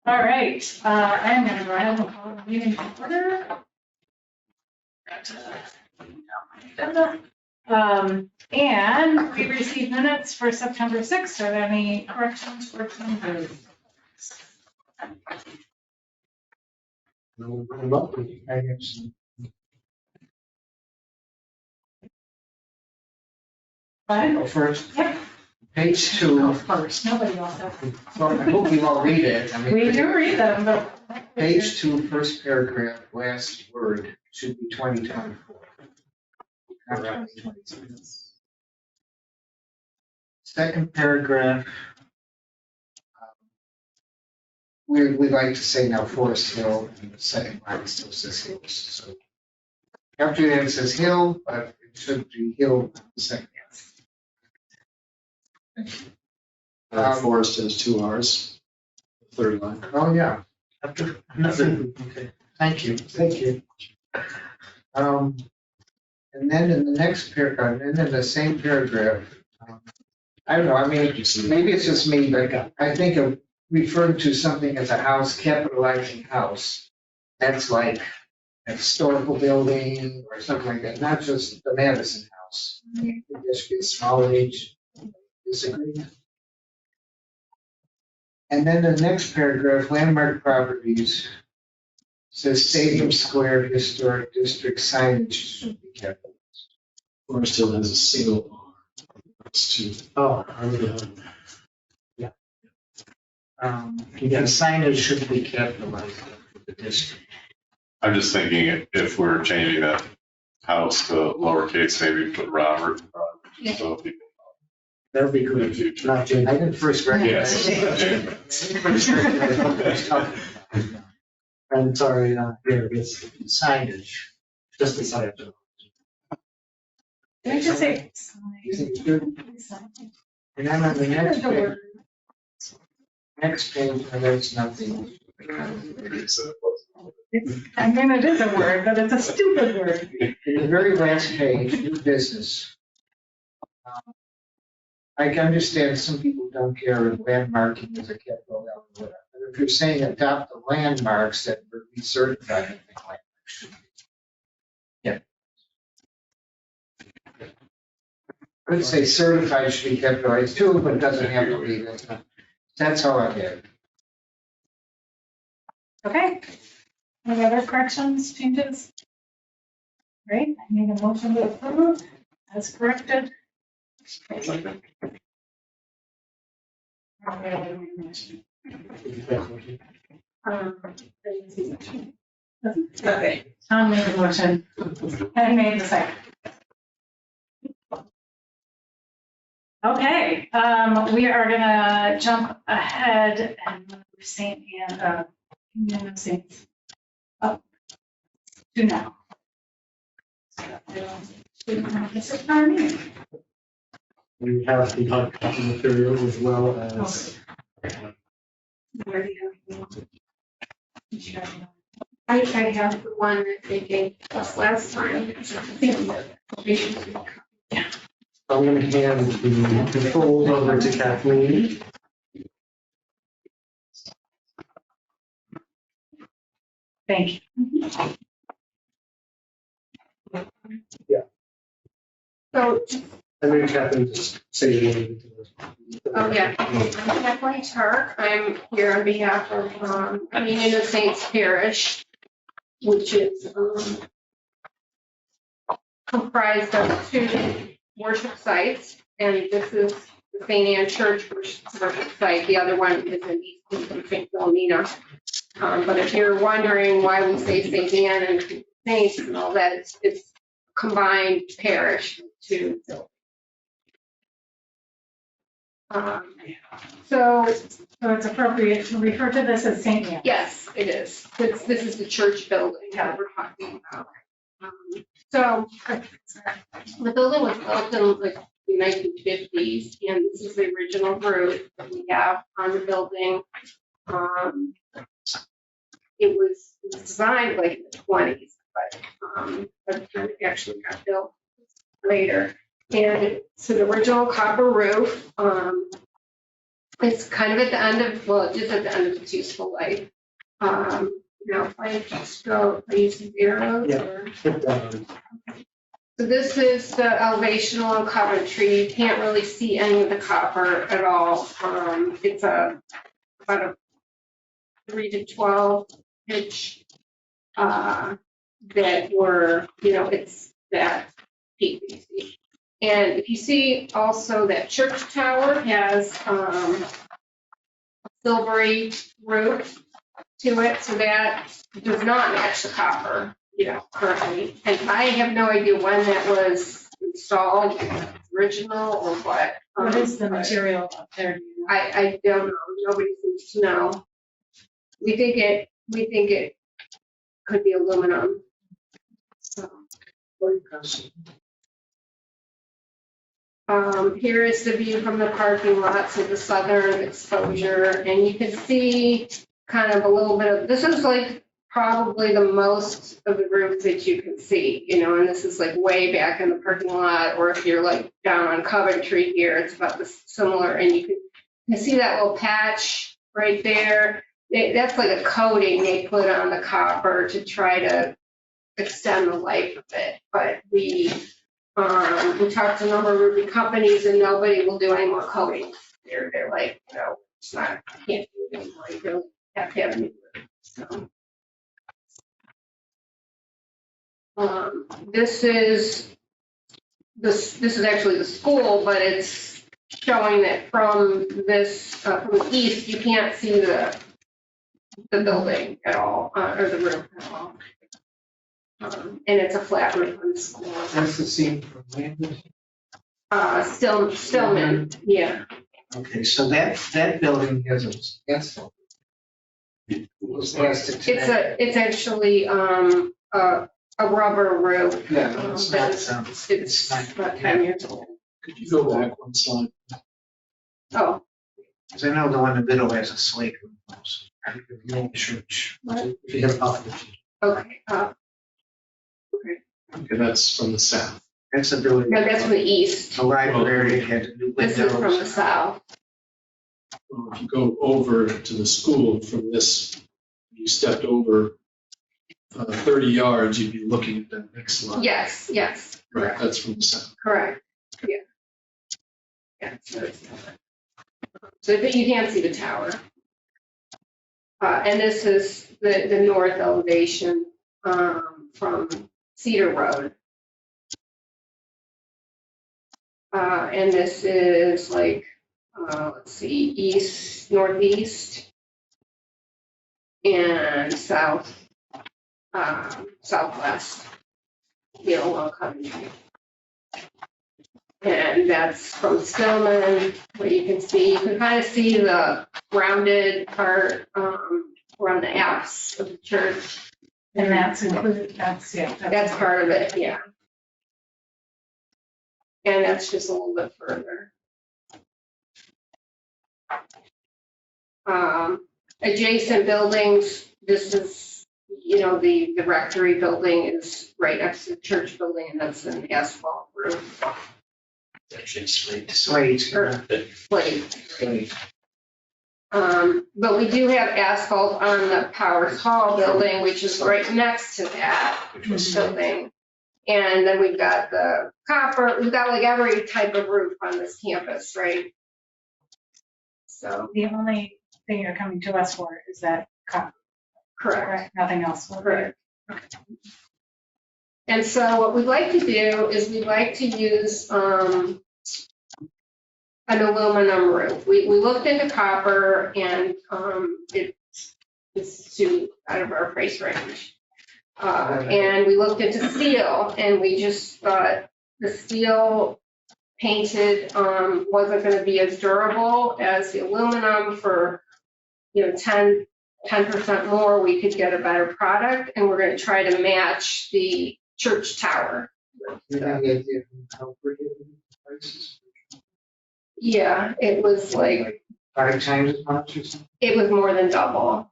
All right, I'm gonna go ahead and call the meeting to order. And we received minutes for September 6th. Are there any corrections or changes? Go first. Yep. Page Go 2. first, nobody else has. So I hope you all read it. I mean, We do read them, but. Page 2, first paragraph, last word should be 2024. Not 2022. Second paragraph. We like to say now Forest Hill, and the second line still says Hills. So after that it says Hill, but it should be Hill the second half. Forest has 2 R's. Third line. Oh, yeah. Okay, thank you. And then in the next paragraph, and then in the same paragraph, I don't know, I mean, maybe it's just me, but I think of referring to something as a house, capitalizing house. That's like a historical building or something like that, not just the Madison House. It just be a small H disagreement. And then the next paragraph, landmark properties, says Stadium Square Historic District signage should be kept. Forest Hill has a single R. It's 2. Oh, Yeah. the signage should be capitalized for the district. I'm just thinking if we're changing that house to lowercase, maybe put Robert. So people That would be in the good. future. I didn't first recognize. Yes. I'm sorry, here it is. Signage. Just the side. Did I just say? You think it's good? And then on the next page, there's nothing. I mean, it is a word, but it's a stupid word. In the very last page, new business. I can understand some people don't care if landmarking is a capital L or whatever. But if you're saying adopt the landmarks that were recertified, I think landmarks should be. Yeah. I would say certified should be capitalized too, but it doesn't have to be. That's how I get it. Okay. Any other corrections, changes? Great, I need a motion to approve as corrected. Okay, Tom made the motion. Penny made the second. Okay, we are gonna jump ahead and move St. Anne, Communion of Saints up to now. This is our meeting. We have the hard copy material as well as. Where do you have? I have the one that they gave us last time. I'm going to hand the controls over to Kathleen. Thank you. So, And then Kathleen just say your name. oh yeah, I'm Kathleen Tark. I'm here on behalf of Communion of Saints Parish, which is comprised of 2 worship sites, and this is the St. Anne Church worship site. The other one is in East St. Philomena. But if you're wondering why we say St. Anne and Saints and all that, it's combined parish to. So So it's appropriate to refer to this as St. Anne. yes, it is. This is the church building that we're talking about. So the building was built in like the 1950s, and this is the original roof that we have on the building. It was designed like in the 20s, but it actually got built later. And it's an original copper roof. It's kind of at the end of, well, just at the end of its useful life. Now, if I just go, I use the arrows Yeah. or? Put that on. So this is the elevation along Coventry. You can't really see any of the copper at all. It's about a 3 to 12 pitch that were, it's that peak. You see. And if you see also that church tower has a silvery roof to it, so that does not match the copper, currently. And I have no idea when that was installed, if it's original or what. What is the But material up there? Do you know? I don't know. Nobody seems to know. We think it could be aluminum. So, here is the view from the parking lot, so the southern exposure, and you can see kind of a little bit of, this is like probably the most of the roof that you can see, and this is like way back in the parking lot, or if you're like down on Coventry here, it's about the similar, and you can see that little patch right there. That's like a coating they put on the copper to try to extend the life of it, but we talked to a number of roofing companies and nobody will do any more coating. They're like, it's not, can't do it anymore. You really have to have a new roof. So, this is actually the school, but it's showing that from the east, you can't see the building at all, or the roof at all. And it's a flat roof on the school. That's the scene from Lambert. Stillman, yeah. Okay, so that building has a asphalt. It's plastic to that. It's actually a rubber roof. Yeah, it's not, It's about 10 years old. Could you go back one slide? Oh, because I know the one in the middle has a slate roof also. I think the old church. If you have a- okay. Okay, that's from the south. That's a building. No, that's from the east. A library had new This is from the windows. south. Well, if you go over to the school from this, you stepped over 30 yards, you'd be looking at that next slide. Yes, Right, that's from the south. correct. Yeah. Yeah. So that you can't see the tower. And this is the north elevation from Cedar Road. And this is like, let's see, northeast, and southwest, along Coventry. And that's from Stillman, where you can kind of see the rounded part around the apse of the church. And that's included, that's That's part of it, yeah. And that's just a little bit further. Adjacent buildings, this is, the rectory building is right next to the church building, and that's an asphalt roof. Actually, slate. Slate. Or slate. Slate. But we do have asphalt on the Powers Hall building, which is right next to that building. And then we've got the copper, we've got like every type of roof on this campus, right? So, the only thing you're coming to us for is that copper, correct. correct? Nothing else. will be- Correct. And so what we'd like to do is we'd like to use an aluminum roof. We looked into copper and it's too out of our price range. And we looked into steel and we just thought the steel painted wasn't going to be as durable as the aluminum. For 10% more, we could get a better product, and we're going to try to match the church tower. You have any idea how prohibitive the prices? Yeah, it was like, 5 times as much or something? it was more than double.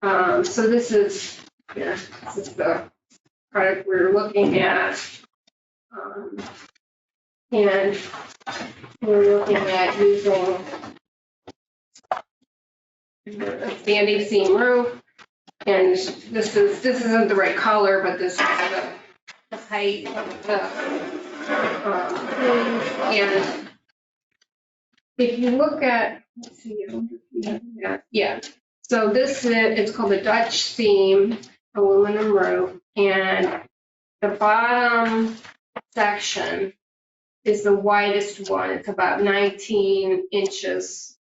So this is the product we're looking at. And we're looking at using a standing seam roof. And this isn't the right color, but this is the height of the, and if you look at, let's see, yeah. So this is, it's called a Dutch seam aluminum roof, and the bottom section is the widest one. It's about 19 inches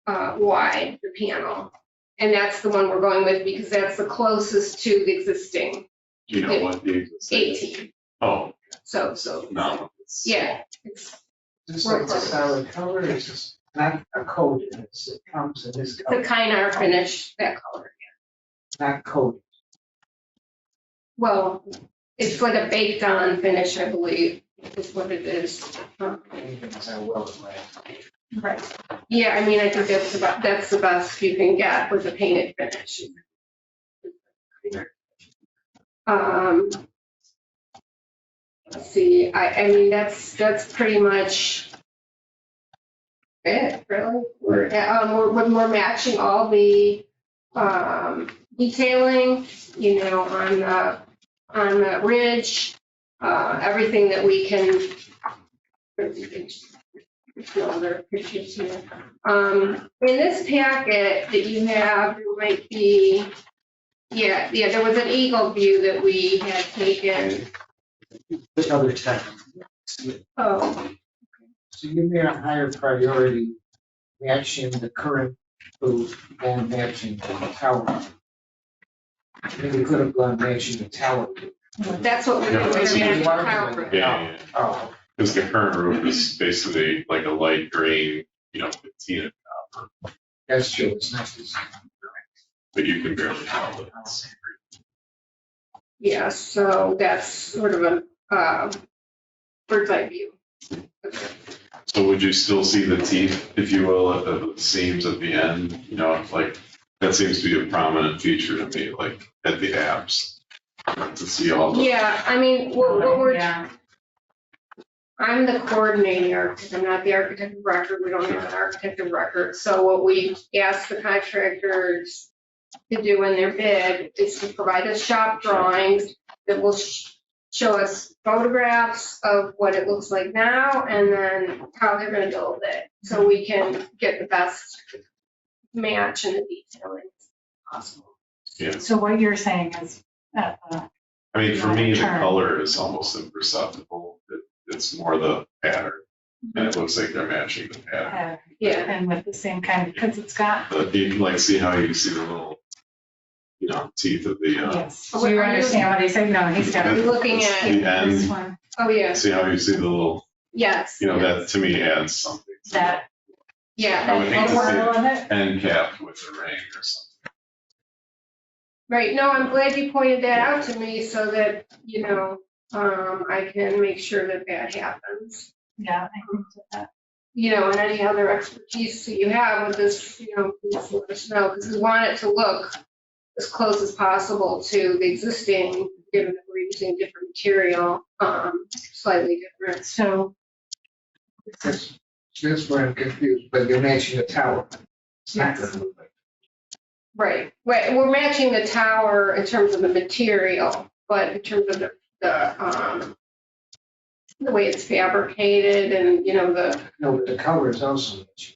wide, the panel. And that's the one we're going with because that's the closest to the existing Do you know what the existing? 18. Oh, So, no. yeah, it's Just like a solid color, it's just not a coat, it comes in this the color, kind of finish, that color. not coat. Well, it's like a baked on finish, I believe, is what it is. Anything's that well, right? Right. Yeah, I mean, I think that's the best you can get with a painted finish. Let's see, I mean, that's pretty much it, really. We're matching all the, detailing, on the ridge, everything that we can. Other pictures here. In this packet that you have, there might be, yeah, there was an eagle view that we had taken. Which other type? Oh, So give me a higher priority, matching the current roof and matching the tower. Maybe we could have gone matching the tower. that's what we're Yeah, doing. that's We're what matching we the are tower. Yeah, Oh, because the current roof is basically like a light green, patina copper, that's true, it's not this. but you can barely tell that it's. Yeah, so that's sort of a bird's eye view. So would you still see the teeth, if you will, at the seams at the end? Like, that seems to be a prominent feature to me, like at the apps, to see all the. Yeah, I mean, what we're, Yeah. I'm the coordinating architect, I'm not the architect of record, we don't have an architect of record. So what we ask the contractors to do in their bid is to provide us shop drawings that will show us photographs of what it looks like now and then how they're gonna build it. So we can get the best match and the detailing possible. Yeah, So what you're saying is, I mean, for me, the Turn. color is almost imperceptible. It's more the pattern, and it looks like they're matching the pattern. Yeah, and with the same kind, because it's got, But you can like see how you see the little, teeth of the, yes. Oh, Do you are you- understand what he's saying? No, he's got I'm looking at the this end, one, oh, yeah, see how you see the little, yes. that to me adds something. that, Yeah, I would hate that to see part of it. end cap with a ring or something. right. No, I'm glad you pointed that out to me so that, I can make sure that that happens. Yeah, I think that. And any other expertise that you have with this, please let us know, because we want it to look as close as possible to the existing, given that we're using different material, slightly different. So, That's where I'm confused, but you're matching the tower. It's not Yes. the roof. Right, we're matching the tower in terms of the material, but in terms of the way it's fabricated and, the, No, but the color is also matching.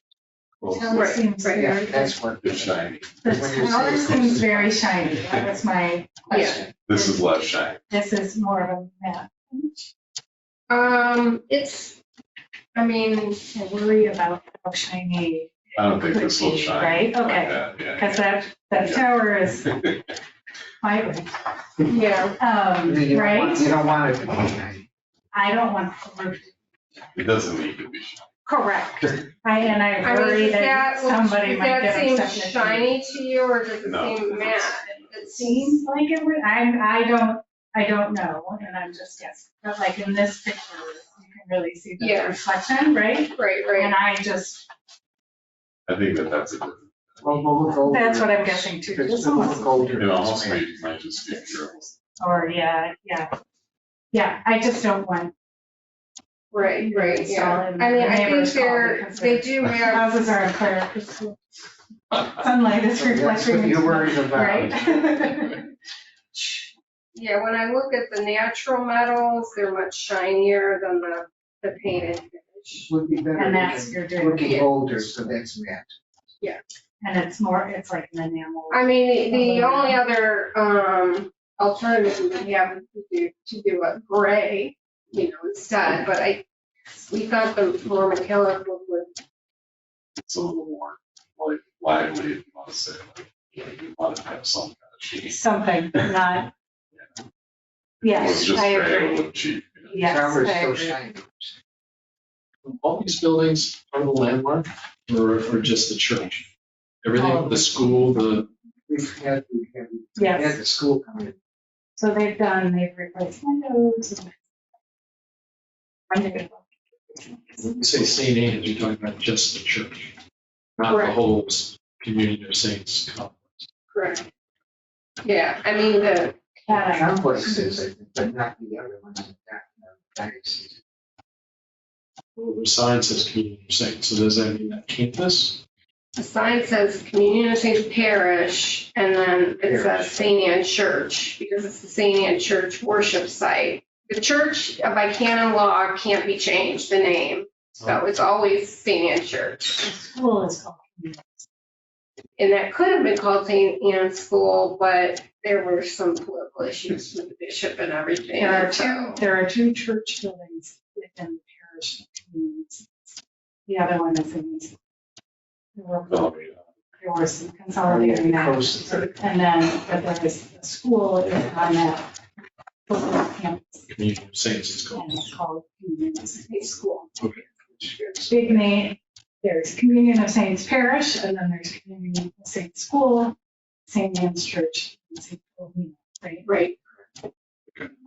tower Right, seems right. Yeah, very, that's what. It's shiny. the When you tower say- seems very shiny. That was my question. This is less shiny. This is more of a matte. I mean, I worry about how shiny I don't think Could this will be, shine. right? like Okay. that, yeah. because that tower is vibrant, yeah, right? You don't want it to be shiny. I don't want the roof. It doesn't need to be shiny. Correct. I I mean, worry does that somebody does might that get seem upset. shiny to you, or does it No. seem matte? It seems like it would, I don't know, and I'm just guessing. But like in this picture, you can really see the Yeah. reflection, right? Right, And I just, I think that's a different, Well, we'll look over. that's what I'm it. guessing too. Because This we'll almost- look over it it. almost might just be pure. Or, yeah. Yeah, I just don't want Right, right, Install yeah. in I mean, the I think neighbor's hall they're, because they their do have, Houses are in fire. Sunlight is So that's reflecting. what you're into worried them, about. Right? yeah, when I look at the natural metals, they're much shinier than the painted finish. Would be better And that's your looking, dream. looking older, so that's matte. And it's more, it's like an enamel. I mean, the only other, alternative we have is to do a gray, instead, but we thought the more metallic look would, It's a little more like lively, if you want to say, like, you want to have some kind of cheat. Something, not. It was Yes, just I gray, it agree. looked cheap. Yes, Towers I so agree. shiny. All these buildings are the landmark or just the church? All of Everything, them. the school, the, We've had Yes, the school come in. so they've replaced windows. when you say St. Anne's, you're talking about just the church, not the Correct. whole community of saints complex. correct. Yeah, I mean, the, Complexes, I think, but not the other ones in that diocese. The sign says community of saints, so does that mean that campus? the sign says Communion of Saints Parish, and then it says St. Anne Church, because it's the St. Anne Church worship site. The church, by canon law, can't be changed, the name, so it's always St. Anne Church. The school is called. And that could have been called St. Anne School, but there were some political issues with the bishop and everything. There are two church buildings within the parish communities. The other one is in. There was some consolidating that. And then, but there is, the school is on that campus, Community of saints, it's called. and it's called Communion of Saints School. Okay. Big name, there's Communion of Saints Parish, and then there's Communion of Saints School, St. Anne's Church, and St. Philomena, right? Right,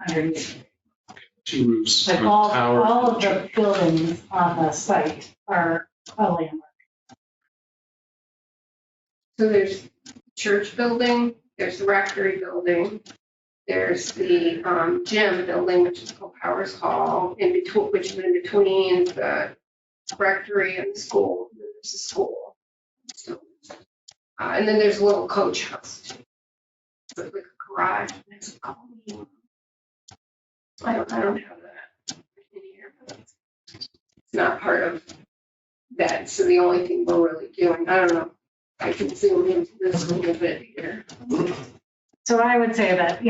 Underneath. Two roofs, But a all tower. of the buildings on the site are a landmark. so there's church building, there's the rectory building, there's the gym building, which is called Powers Hall, which is in between the rectory and the school. There's the school. So, and then there's a little coach house too. So it's like a garage. And there's a couple of, I don't have that in here, but it's not part of that. So the only thing we're really doing, I don't know. I can zoom into this a little bit here. So I would say that,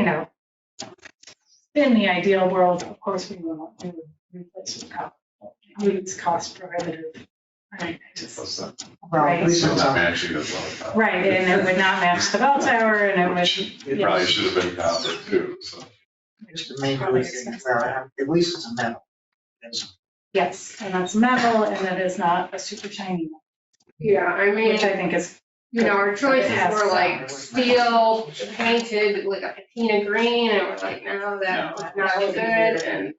in the ideal world, of course, we would replace with copper. It's cost prohibitive. Right, I just, Well, Right. at least So it's not on. matching as well. right, and it would not match the bell tower, and it would. It probably should have been copper too, so. Just to make everything, well, at least it's a metal. That's- Yes, and that's metal, and it is not a super shiny metal, Yeah, I mean, which I think is, our choices It has were like some. steel painted like a patina green, and we're like, no, that's not good, and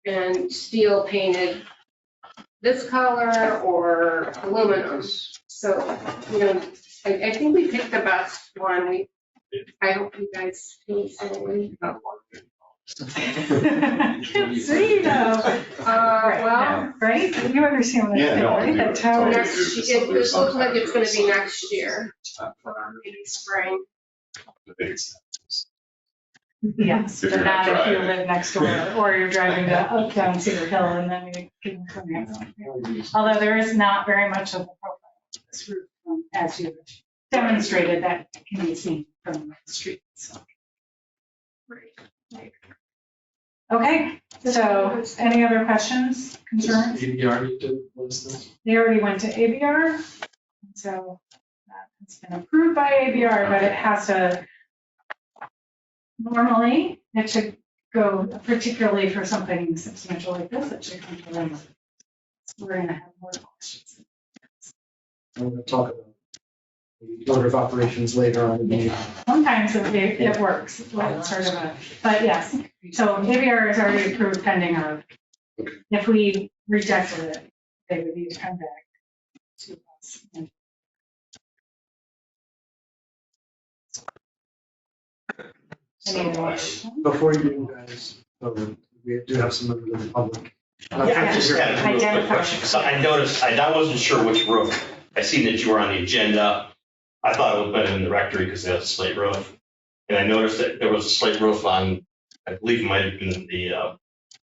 and steel painted this color or aluminum. So, I think we picked the best one. I hope you guys feel similarly. see, Well, right, you understand what I'm Yeah, saying, no, I right, do. that tower. Totally. next, it looks like it's gonna be next year, maybe spring. Yes, If but you're not not if you driving. live next door, or you're driving down Cedar Hill and then you can come in. Although there is not very much of the profile of this roof, as you demonstrated, that can be seen from the street, so. Okay, so any other questions, concerns? ADR need to list this? They already went to ABR, and so that has been approved by ABR, but it has to, normally, it should go, particularly for something substantial like this, it should come to them. We're gonna have more questions. I'm going to talk about the order of operations later on in the meeting. Sometimes it works, well, it's sort of a, but yes, so ABR is already approved pending our, if we rejected it, they would need to come back to us. Any other questions? Before you guys vote, we do have some members of the public. Yeah, I just had a real quick question, because I noticed, I wasn't sure which roof. I seen that you were on the agenda. I thought it would have been in the rectory because they have a slate roof. And I noticed that there was a slate roof on, I believe it might have been the,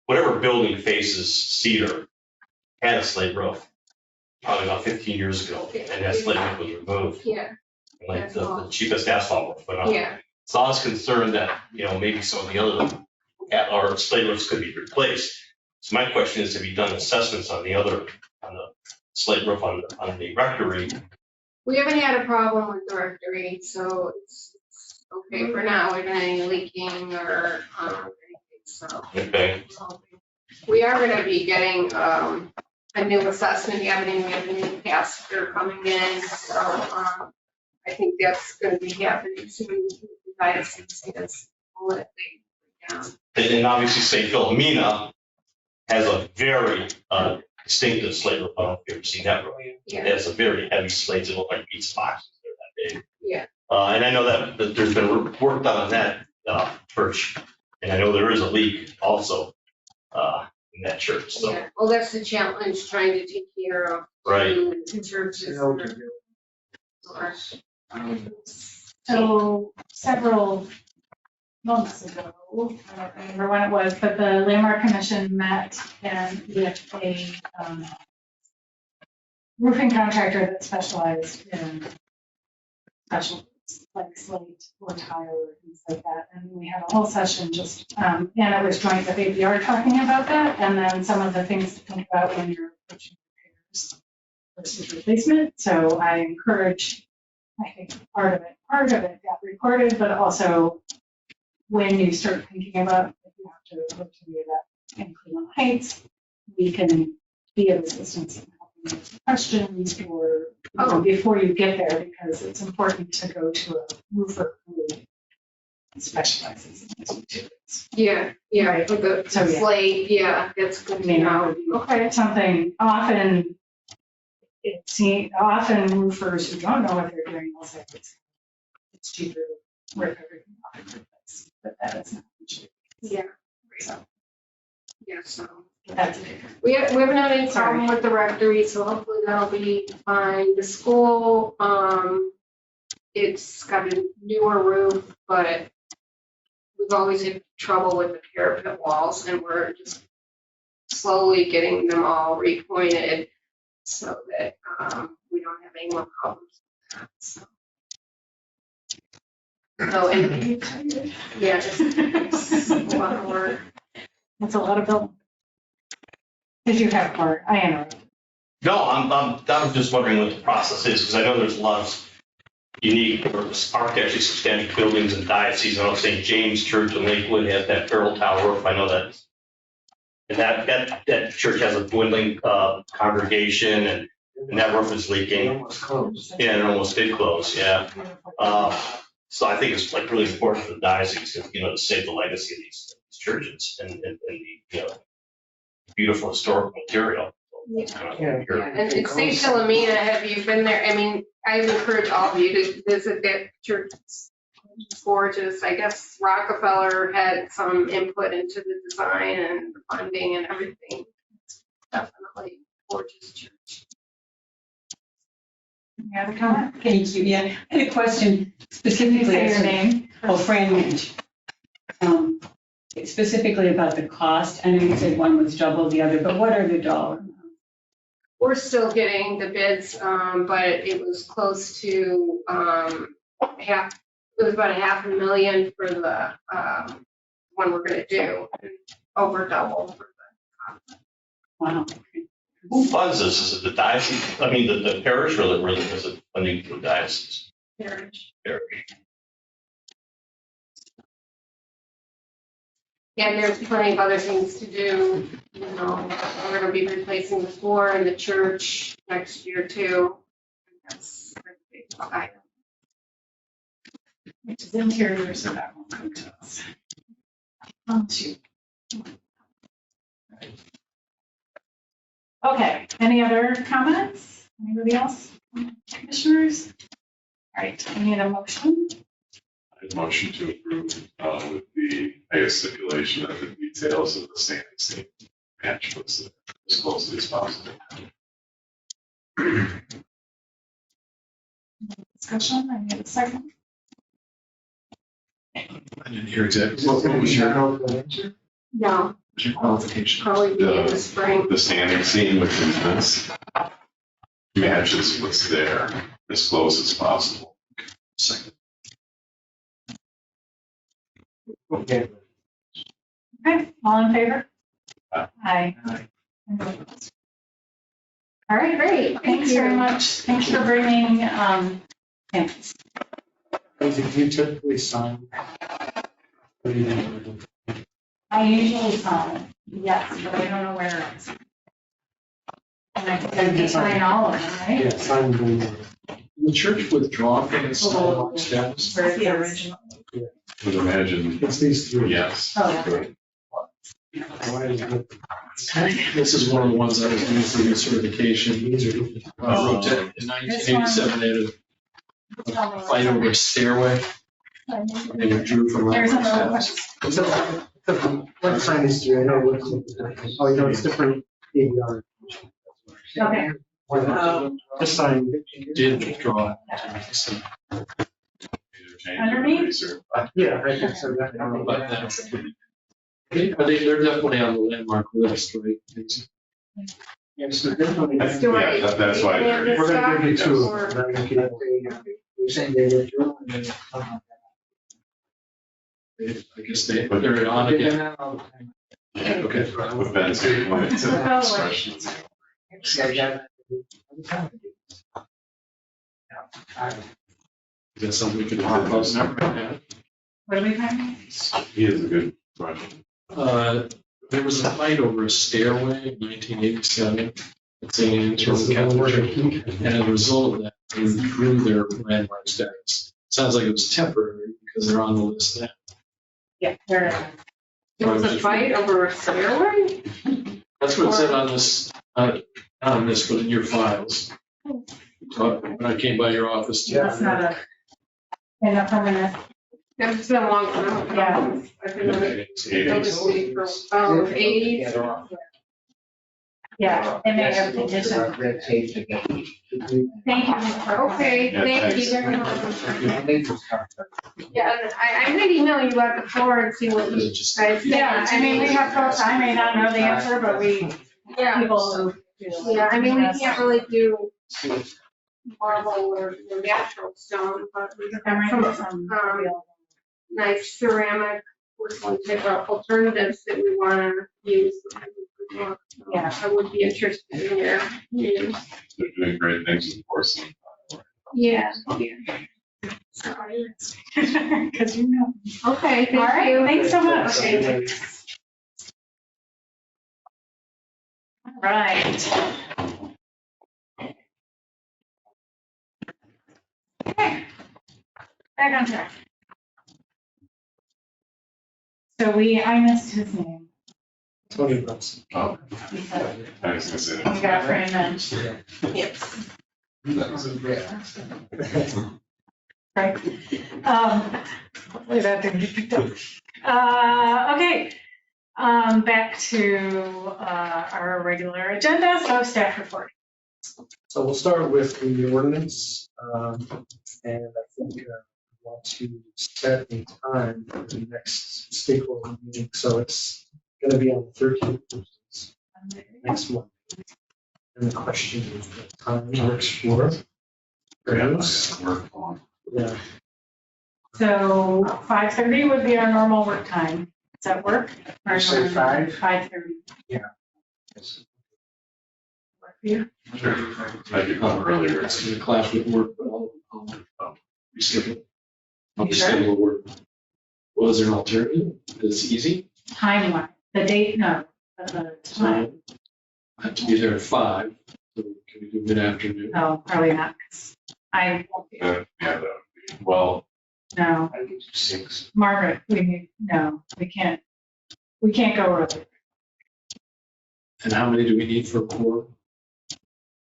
whatever building faces Cedar, had a slate roof, probably about 15 years ago, and that slate roof was removed, Yeah, like the cheapest asphalt roof. But yeah. so I was concerned that, maybe some of the other, or slate roofs could be replaced. So my question is, have you done assessments on the slate roof on the rectory? We haven't had a problem with the rectory, so it's okay for now. We haven't had any leaking or anything, so. Okay. We are gonna be getting a new assessment happening. We have a new pastor coming in, so I think that's gonna be happening soon. Diocese will let they down. And obviously St. Philomena has a very distinctive slate roof. I don't know if you've ever seen that roof. Yeah. It has a very heavy slate. It looks like pizza boxes. They're that big. Yeah. And I know that there's been work done on that church. And I know there is a leak also in that church. So, Yeah, well, that's the challenge, trying to take care of right. the churches. You know what to do. So several months ago, I don't remember when it was, but the Landmark Commission met and with a roofing contractor that specialized in special, like slate or tile or things like that. And we had a whole session just, and it was joint with APR talking about that. And then some of the things to think about when you're approaching repairs versus replacement. So I encourage, I think part of it got recorded, but also when you start thinking about if you have to look to be that in Cleveland Heights, we can be of assistance in helping with questions or before you get there, because it's important to go to a roofer who specializes in these materials. Yeah, Right. with the So, yeah. slate, yeah, that's good I to mean, know. Okay. something often, often roofers who don't know what they're doing will say it's cheaper to rip everything off and replace, but that is not usually. Yeah, So yeah, so. that's a different. We haven't had any Sorry. problem with the rectory, so hopefully that'll be fine. The school, it's got a newer roof, but we've always had trouble with the parapet walls, and we're just slowly getting them all repointed so that we don't have any more problems with that. So, and yeah, it's a lot of work. That's a lot of building. Did you have part? I interrupted. No, I'm just wondering what the process is, because I know there's a lot of unique or architecturally substantial buildings in dioceses. I know St. James Church in Lakewood has that barrel tower roof. I know that. And that church has a dwindling congregation, and that roof is leaking. Almost closed. Yeah, it almost did close, yeah. So I think it's like really important for the diocese to save the legacy of these churches and the beautiful historical material. That's kind of Yeah. what you're- Yeah, and St. Philomena, have you been there? I mean, I encourage all of you to visit that church. It's gorgeous. I guess Rockefeller had some input into the design and the funding and everything. It's definitely a gorgeous church. Any other comment? Thank you. Yeah, I had a question Can you specifically. say your name? Oh, Fran Minch. Specifically about the cost. I know you said one was double the other, but what are the dollar amounts? We're still getting the bids, but it was close to half, it was about $500,000 for the one we're gonna do, and over double for Wow. Who funds this? Is it the diocese? I mean, the parish, or is it funding for the diocese? the parish. Parish. And there's plenty of other things to do, we're gonna be replacing the floor in the church next year too. That's a big item. Which is interior, so that won't come to us. Oh, shoot. Okay, any other comments? Anybody else? Commissioners? All right, I need a motion. I motion to approve with the, I guess, stipulation that it be details of the standing seam match was as closely as possible. Discussion, I need a second. I didn't hear exactly. What was your No, qualification? probably be in the spring. The standing seam within this matches what's there as close as possible. Second. Okay. Okay, all in favor? Aye. Aye. Aye. All right, Great, thanks very much. Thanks for bringing, thanks. Do you typically sign? I usually sign, yes, but I don't know where it's. And I think I sign all of them, right? Yeah, sign them. The church withdraw from its status? Where's the original? Would imagine, It's these three. yes. Oh, yeah. Why is it- This is one of the ones I was doing for recertification. These are. Wrote that in 1987, they had a fight over a stairway. They withdrew from There's our another one. status. What sign is three? I know what. Oh, you know, it's different ADR. Okay. Just sign. Did withdraw. So, Either change or Underneath? recertify. Yeah, I think so. I don't know about that. They're definitely on the landmark list, right? Yes, so definitely. Do I- Yeah, that's why they're- We're gonna give you two. Or- I'm gonna give you- You're saying they withdrew and then. I guess they're on again. Okay. With Ben's point to expressions. See, I got. Is that something we could talk about now? What are we finding? He is a good question. There was a fight over a stairway in 1987 at St. Anne's Roman This is the one Catholic where Church. they- And as a result of that, they withdrew their landmark status. Sounds like it was temporary because they're on the list now. Yeah, there. There was a fight over a stairway? That's what it said on this, not on this, but in your files. So when I came by your office. That's not a, in a permanent, It's been a long time. Yeah. I've been on it. Eighties. For 80s. yeah, they may have conditions. Red tape to get. Thank you. Okay, Yeah, thank you thanks. very much. I think it's comfortable. Yeah, and I might email you about the floor and see what you guys think. Yeah, I mean, we have folks, I may not know the answer, but we, Yeah, people who. do. yeah, I mean, we can't really do marble or natural stone, but we There might have be some some. nice ceramic porcelain type of alternatives that we want to use. Yeah. I would be interested in your views. They're doing great things with porcelain. Yeah. Because you know. Okay, All right, thank you. thanks so much. Okay. All right. Okay. Back on track. So I missed his name. Tony Brooks. Oh, He said, I was gonna say we that. got Raymond. Yes. That was it. Right. Hopefully that didn't get picked up. Okay. Back to our regular agenda, so staff report. So we'll start with the ordinance, and I think we want to set a time for the next stakeholder meeting, so it's gonna be on the 13th, which is next month. And the question is, what time works for? Yeah, work on. Yeah, So 5:30 would be our normal work time. Does that work? You say 5? 5:30. Yes. Work for you? Sure. I could come earlier. It's gonna clash with work, but I'll reschedule. I'll You sure? reschedule work. Well, is there an alternative? It's easy. Time wise, the date, no, but the time, I have to be there at 5, so can we do mid-afternoon? no, probably not. 'Cause I won't be, Yeah, that would be, well, no. I get you 6. Margaret, we can't go early. And how many do we need for 4?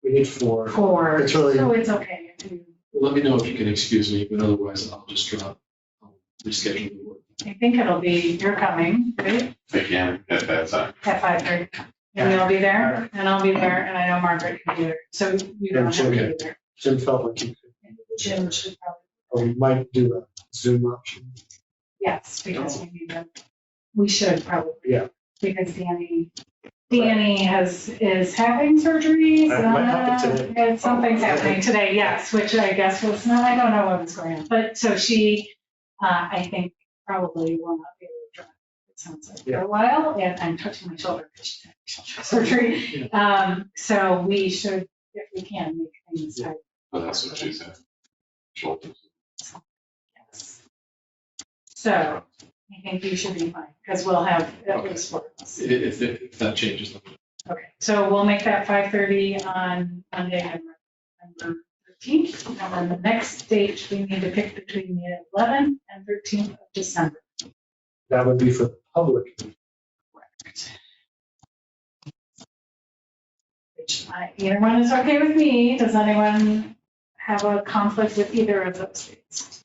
we need 4. 4, It's really- so it's okay if you, Let me know if you can excuse me, but otherwise I'll just drop. I'll reschedule the work. I think it'll be, you're coming, right, I can at that time. at 5:30. And you'll be there, and I'll be there, and I know Margaret can be there, so you don't have to be there. Jim felt like he could. Jim should probably, Or we might do a Zoom option. yes, because we need them. We should probably. Yeah. Because Danny is having surgery. That might happen today. And something's happening today, yes, which I guess was not, I don't know what was going on. But so she, I think probably will not be able to drive, it sounds like, for a while. And I'm touching my shoulder because she's having shoulder surgery. So we should, if we can, make things happen. But that's what she said. Shoulders. Yes. So I think you should be fine because we'll have at least 4 of us. If that changes. Okay, so we'll make that 5:30 on Monday, November 13th. And then the next date, we need to pick between the 11th and 13th of December. That would be for the public. Which either one is okay with me. Does anyone have a conflict with either of those dates?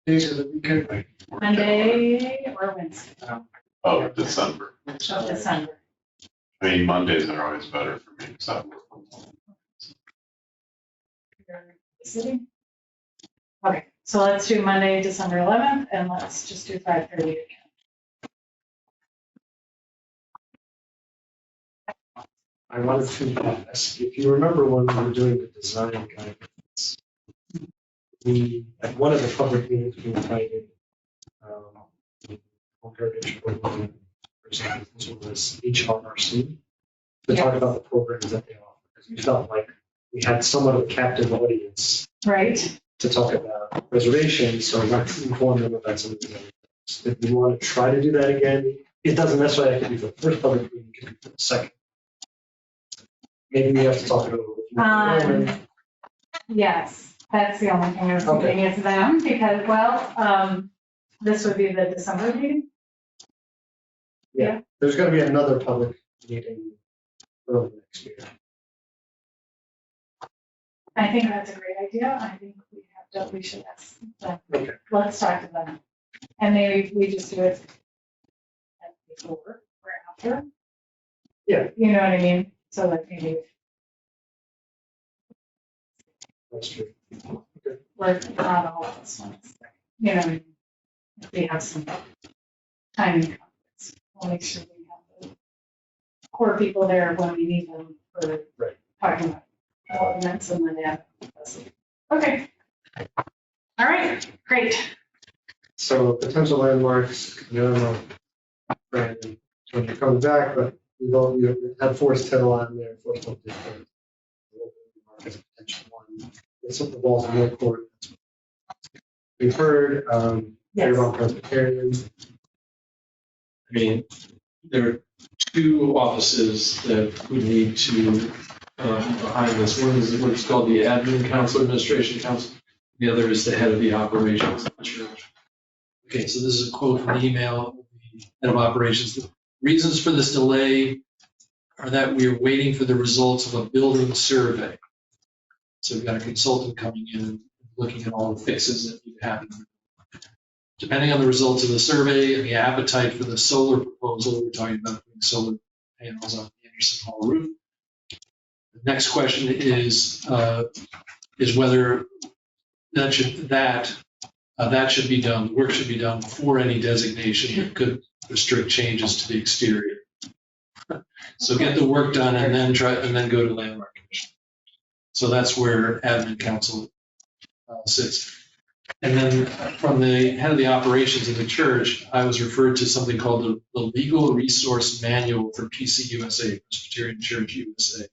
Days of the weekend. Monday or Wednesday Oh, December. of December? I mean, Mondays are always better for me, because I work from home. City? Okay, so let's do Monday, December 11th, and let's just do 5:30 again. I wanted to ask, if you remember when we were doing the design guidance, we, at one of the public meetings, we invited, Home Heritage Board representatives, which was HRRC, to talk about the programs that they offer, because we felt like we had somewhat of a captive audience Right, to talk about preservation, so let's inform them about some of the other things. If we want to try to do that again, it doesn't necessarily have to be for the first public meeting, it could be for the second. Maybe we have to talk it over with you. yes, that's the only thing I was thinking is them, because, well, this would be the December meeting. Yeah, there's gonna be another public meeting early next year. I think that's a great idea. I think we should ask them. Okay. Let's talk to them. And maybe we just do it before or after. Yeah. You know what I mean? So like maybe That's true. we're not all at this once. You know, if we have some timing conflicts, we'll make sure we have the core people there when we need them for talking about ordinance and then add. Okay. All right, great. So potential landmarks, I don't know, Brandon, when you're coming back, but we had Forest Hill on there, Forest Hill District. As a potential one. It's up the walls of North Court. We've heard, Fairmont Presbyterian. I mean, there are two offices that we need to, behind this. One is what's called the Admin Council, Administration Council. The other is the head of the operations of the church. Okay, so this is a quote from the email of the head of operations. The reasons for this delay are that we are waiting for the results of a building survey. So we've got a consultant coming in and looking at all the fixes that need to happen. Depending on the results of the survey and the appetite for the solar proposal, we're talking about putting solar panels on the Anderson Hall roof. The next question is whether that should be done, the work should be done before any designation that could restrict changes to the exterior. So get the work done and then go to Landmark Commission. So that's where Admin Council sits. And then from the head of the operations of the church, I was referred to something called the Legal Resource Manual for PCUSA, Presbyterian Church USA,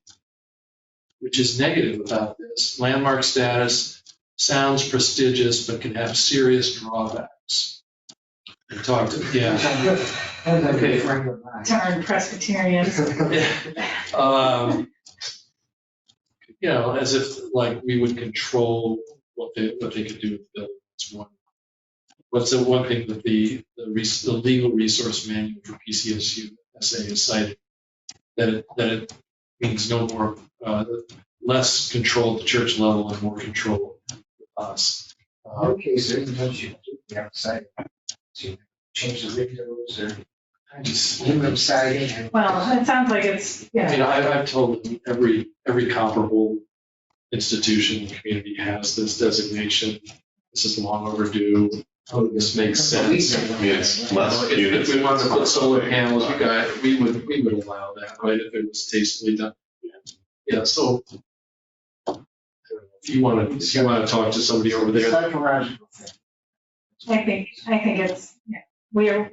which is negative about this. Landmark status sounds prestigious, but can have serious drawbacks. We talked, yeah. Okay. Darn Presbyterians. You know, as if like we would control what they could do with the building. That's one. What's the one thing that the legal resource manual for PCSU SA is cited, that it means no more, less control at the church level and more control at the us. In your case, there isn't much you can do the outside. You change the windows or just aluminum siding and. Well, it sounds like it's, I mean, yeah, I've told them every comparable institution in the community has this designation. This is long overdue. This makes sense. I mean, it's less If units. we wanted to put solar panels, we would allow that, right, if it was tastefully done. Yeah, so if you want to talk to somebody over there, Psychological thing. I think it's, yeah, we are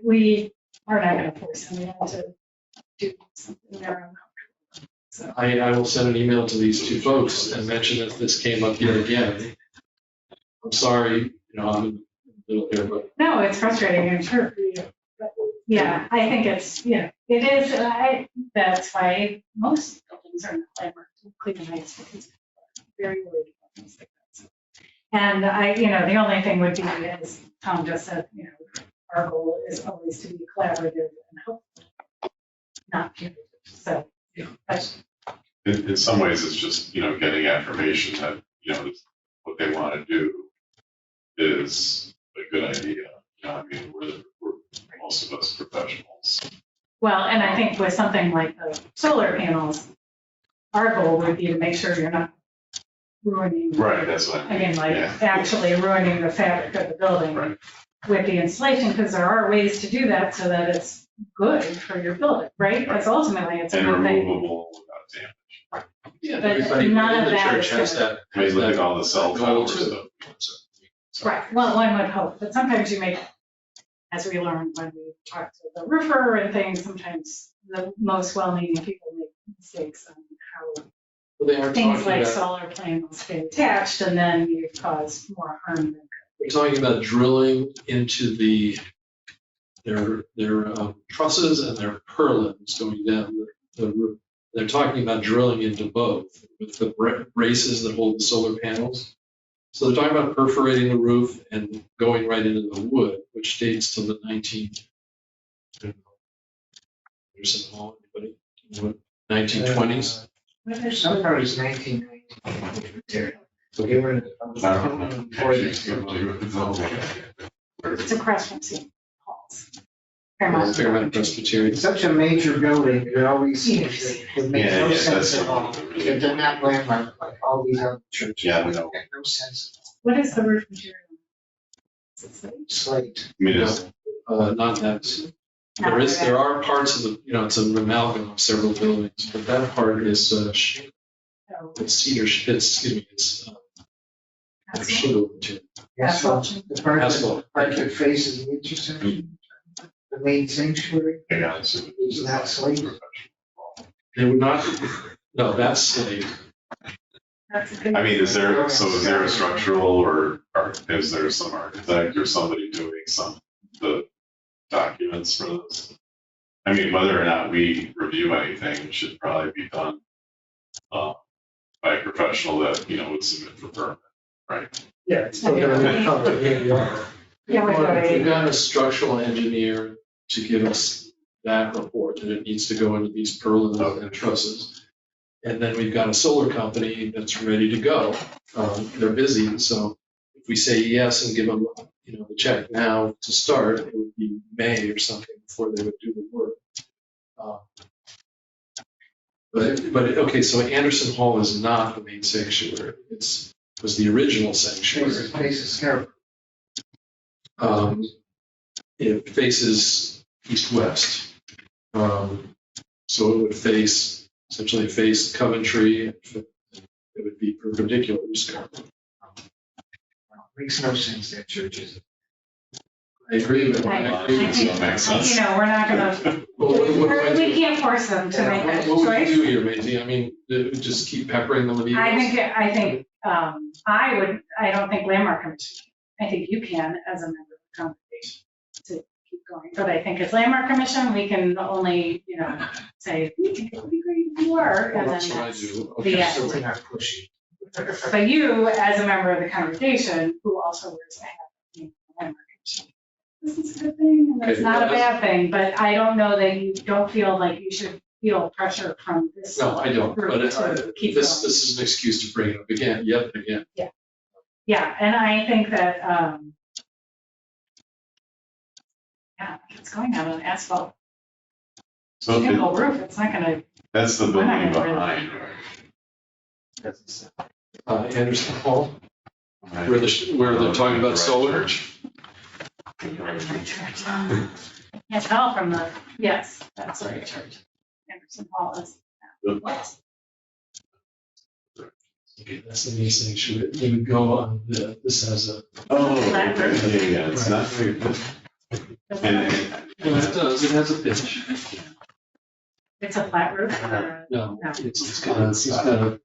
not gonna force anyone to do something they're uncomfortable. So, I will send an email to these two folks and mention that this came up yet again. I'm sorry, I'm in the middle here, but no, it's frustrating, I'm sure for you. But, yeah, I think it's, it is, that's why most buildings are in the climate, Cleveland Heights, because people are very worried about things like that. So, and the only thing would be, as Tom just said, our goal is always to be collaborative and helpful, not punitive. So, but In some ways, it's just, getting affirmation that, what they want to do is a good idea. I mean, we're most of us professionals. well, and I think with something like the solar panels, our goal would be to make sure you're not ruining. Right, that's what I mean. Yeah. Actually ruining the fabric of the building Right. with the installation, because there are ways to do that so that it's good for your building, right? Because ultimately it's a And good thing. removable without damage. yeah, But everybody none in of the that church is has gonna- that. I mean, look at all the cell goal towers. too. Right, well, one would hope, but sometimes you make, as we learned when we talked to the roofer and things, sometimes the most well-meaning people make mistakes on how Well, they are things talking like about, solar panels get attached, and then you cause more harm than good. we're talking about drilling into their trusses and their purlins going down the roof. They're talking about drilling into both with the braces that hold the solar panels. So they're talking about perforating the roof and going right into the wood, which dates to the 1920s. Some part is 1990. They were in the before this. It's across from St. Paul's. Fairmont Presbyterian. It's such a major building, it always seems that it makes Yeah, no yeah, sense that's at all. That they're not landmarked like all these other churches. Yeah, we know. Make no sense What is the roof material? Is it slate? at all. Slate. I mean, it's, Not that. There are parts of the, it's an amalgam of several buildings, but that part is, Oh, it's cedar, it's that's shingle material. Yes, so Asphalt. the part Asphalt. that faces the intersection, the main sanctuary, I got it. So is that slate? They would not, no, that's slate. that's a good- I mean, is there a structural or is there some architect or somebody doing the documents for this? I mean, whether or not we review anything should probably be done by a professional that, would submit for permit, right? Yeah, it's still gonna be covered, yeah. Yeah, we've got We've a, got a structural engineer to give us that report, that it needs to go into these purlins and trusses. And then we've got a solar company that's ready to go. They're busy, so if we say yes and give them, the check now to start, it would be May or something before they would do the work. Okay, so Anderson Hall is not the main sanctuary. Was the original sanctuary. Faces Scarborough. It faces east-west. So it would essentially face Coventry. It would be perpendicular to Scarborough. Makes no sense, that church is. I agree with I that. think, we're not gonna, we can't force them to make that What would you choice. do here, Maisie? I mean, just keep peppering them with emails? I don't think Landmark Commission, I think you can as a member of the congregation to keep going. But I think as Landmark Commission, we can only, say, we think it would be great if you are. Well, And that's then what I that's do. the Okay. end. So we're not pushy. But you, as a member of the congregation, who also wears a hat, in the Landmark Commission, this is a good thing, and it's Okay, not a well, bad thing, but I don't know that you don't feel like you should feel pressure from this. No, I don't, but group to keep this going. is an excuse to bring it up again, yet again. Yeah. Yeah, and I think that, yeah, if it's going on an asphalt So shingle roof, it's not gonna, that's the We're not building gonna- behind, Anderson Hall, right? where they're talking about solar. can't tell from the, yes, that's the right church. Anderson Hall is. Yes. Okay, that's the main thing, should it would go on this has a. Oh, yeah, it's not very good. And It does, it has a pitch. It's a flat roof or No, No. it's got a.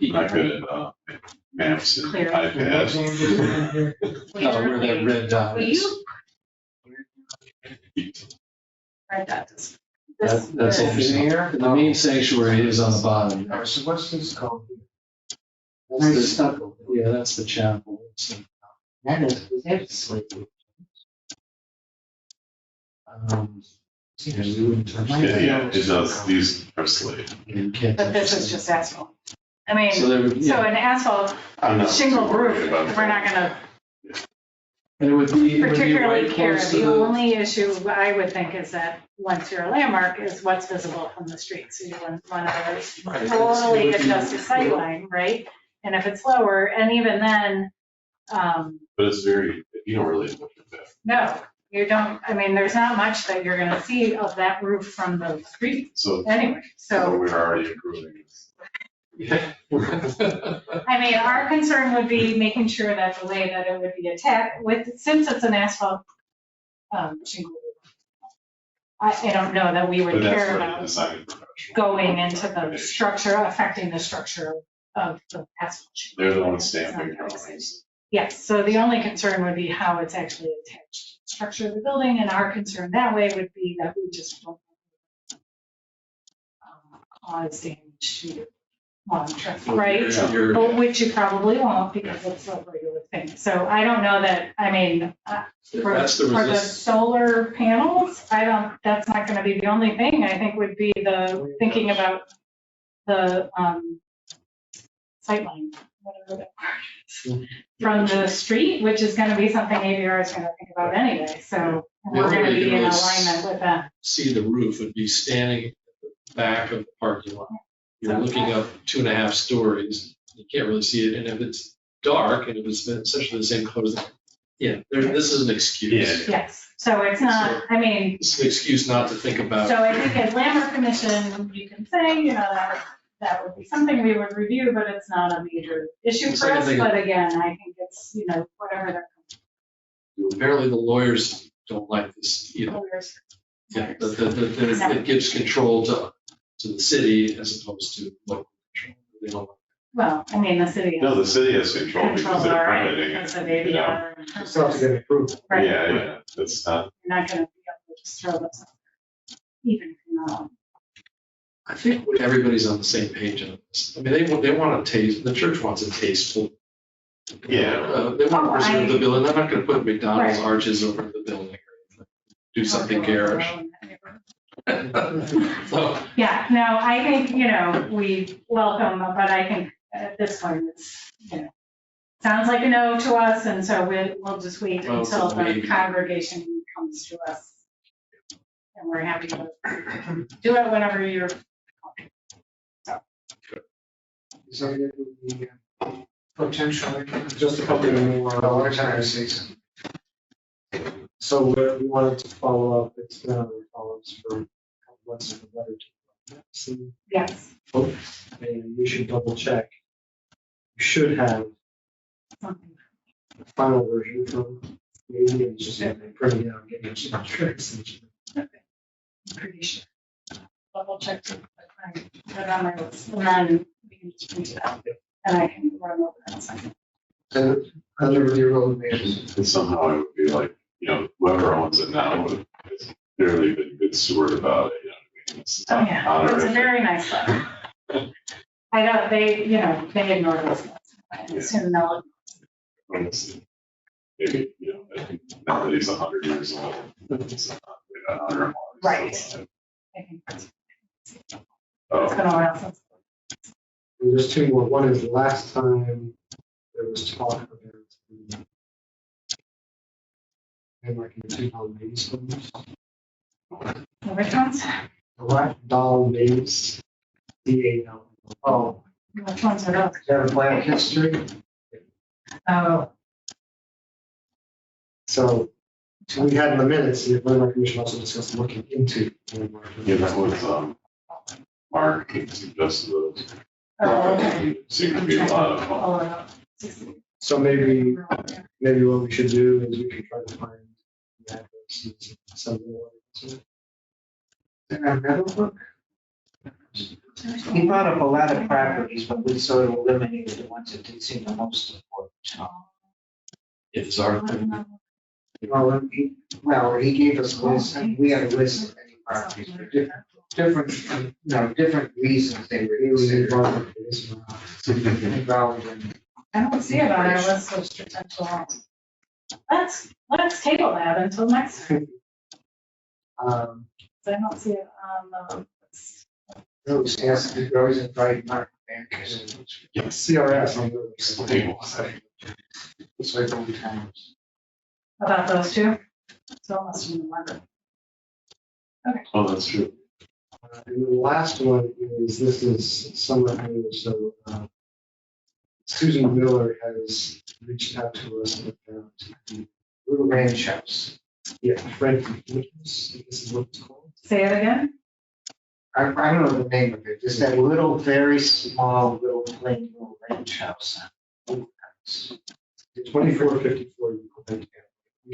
not good at maps and Clear. iPads. Where that red dot Will is. you write that? That's This- interesting. Here? The main sanctuary is on the bottom. Or so what's this called? That's Nice the- stucco. Yeah, that's the chapel. That's slate. Yeah, we wouldn't touch Yeah, that. yeah, it does, these are slate. You can't But touch this that. is just asphalt. I mean, So there would, so yeah, an asphalt I'm not shingle too worried roof, about we're not gonna and it would be particularly right care. close to The the. only issue I would think is that once you're a landmark is what's visible from the street. So you want to Right, totally it's- adjust the sight line, right? And if it's lower, and even then, But it's very, you don't really look at that. no, you don't, I mean, there's not much that you're gonna see of that roof from the street So anyway. So, we're already improving this. Yeah. I mean, our concern would be making sure that the way that it would be attacked with, since it's an asphalt shingle roof. I don't know that we But would that's care where the about design professional. going into the structure, affecting the structure of the asphalt. shingle. They're the ones It's not stamping that exciting. drawings. Yes, so the only concern would be how it's actually attached to the structure of the building, and our concern that way would be that we just don't cause damage to long term, right? You're- But which you probably won't because it's a regular thing. So I don't know that, I mean, for That's the for the resist. solar panels, that's not gonna be the only thing, I think would be the thinking about the sightline, whatever that word is, from the street, which is gonna be something ABR is gonna think about anyway, so The we're only gonna way to be in really alignment with that. See the roof would be standing at the back of the parking lot. You're looking up 2.5 stories. You can't really see it. And if it's dark and if it's been essentially the same colors, this is an excuse. Yeah. Yes, so it's not, I mean, It's an excuse not to think about. so I think as Landmark Commission, you can say, that would be something we would review, but it's not a major issue The for second us. thing- But again, I think it's, whatever their Apparently the lawyers don't like this either. lawyers. Yeah, that it gives control to the city as opposed to local control. They don't like Well, I mean, the city. No, the city has control because Controls they're are right, permitting because of it, you know. ABR. and You still have to get approved. Right. Yeah, that's not, You're not gonna be able to just throw this out there, even if you're not. I think everybody's on the same page on this. I mean, they want to taste, the church wants a tasteful. Yeah. They want Oh, to preserve the I- building. They're not going to put McDonald's Right. arches over the building or anything. Do something garish. So, Yeah, no, I think, we welcome, but I think at this point, it's, sounds like a no to us, and so we'll just wait Well, it's until a the maybe. congregation comes to us. And we're happy to do it whenever you're. So it would be potentially. Just a couple of more. Oh, we're trying to say something. So we wanted to follow up, it's been on the follow-ups for a couple months of the letter to see, Yes. and you should double check. You should have Something. the final version from maybe it's just printing it out, getting it to the church. I'm pretty sure. Double check. Put it on my list, and then we can just print it out, and I can run over in a second. And I Liberty Road maps. and somehow it would be like, whoever owns it now would have clearly been good steward about it, you know what I mean? It's Oh, yeah, honorific. it's a very nice letter. I know, they ignored us. I assume they'll, Honestly. Maybe, I think now that he's 100 years old, it's 100 more. Right. So, I think it's been Oh, a while since. And there's two more, one is the last time there was talk about the and like in two doll maze homes. Which ones? What? Doll maze, DAL. Oh, Which ones are those? is that a Black History? Oh, So we had in the minutes, the Landmark Commission also discussed looking into landmark. Yeah, that was, Mark suggested those. oh, okay. Seemed to be a lot of, Oh, So maybe what we should do is we can try to find the addresses and some more. In our Meadowbrook? He brought up a lot of properties, but we sort of eliminated the ones that did seem the most important. It's our, He gave us a list, and we had a list of many properties for different reasons they were considered involved in. I don't see it on our list of potential homes. Let's table that until next week. I don't see it on the list. Those, yes, the Rose and Bright Mark Bankers. CRS on the table. It's like old times. About those two? So almost remember. oh, that's true. And the last one is, this is somewhat new, so Susan Miller has reached out to us about the Little Ranch House. Frankie Nichols, this is what it's called. Say it again? I don't know the name of it, just that little, very small, little plain little ranch house. 2454. You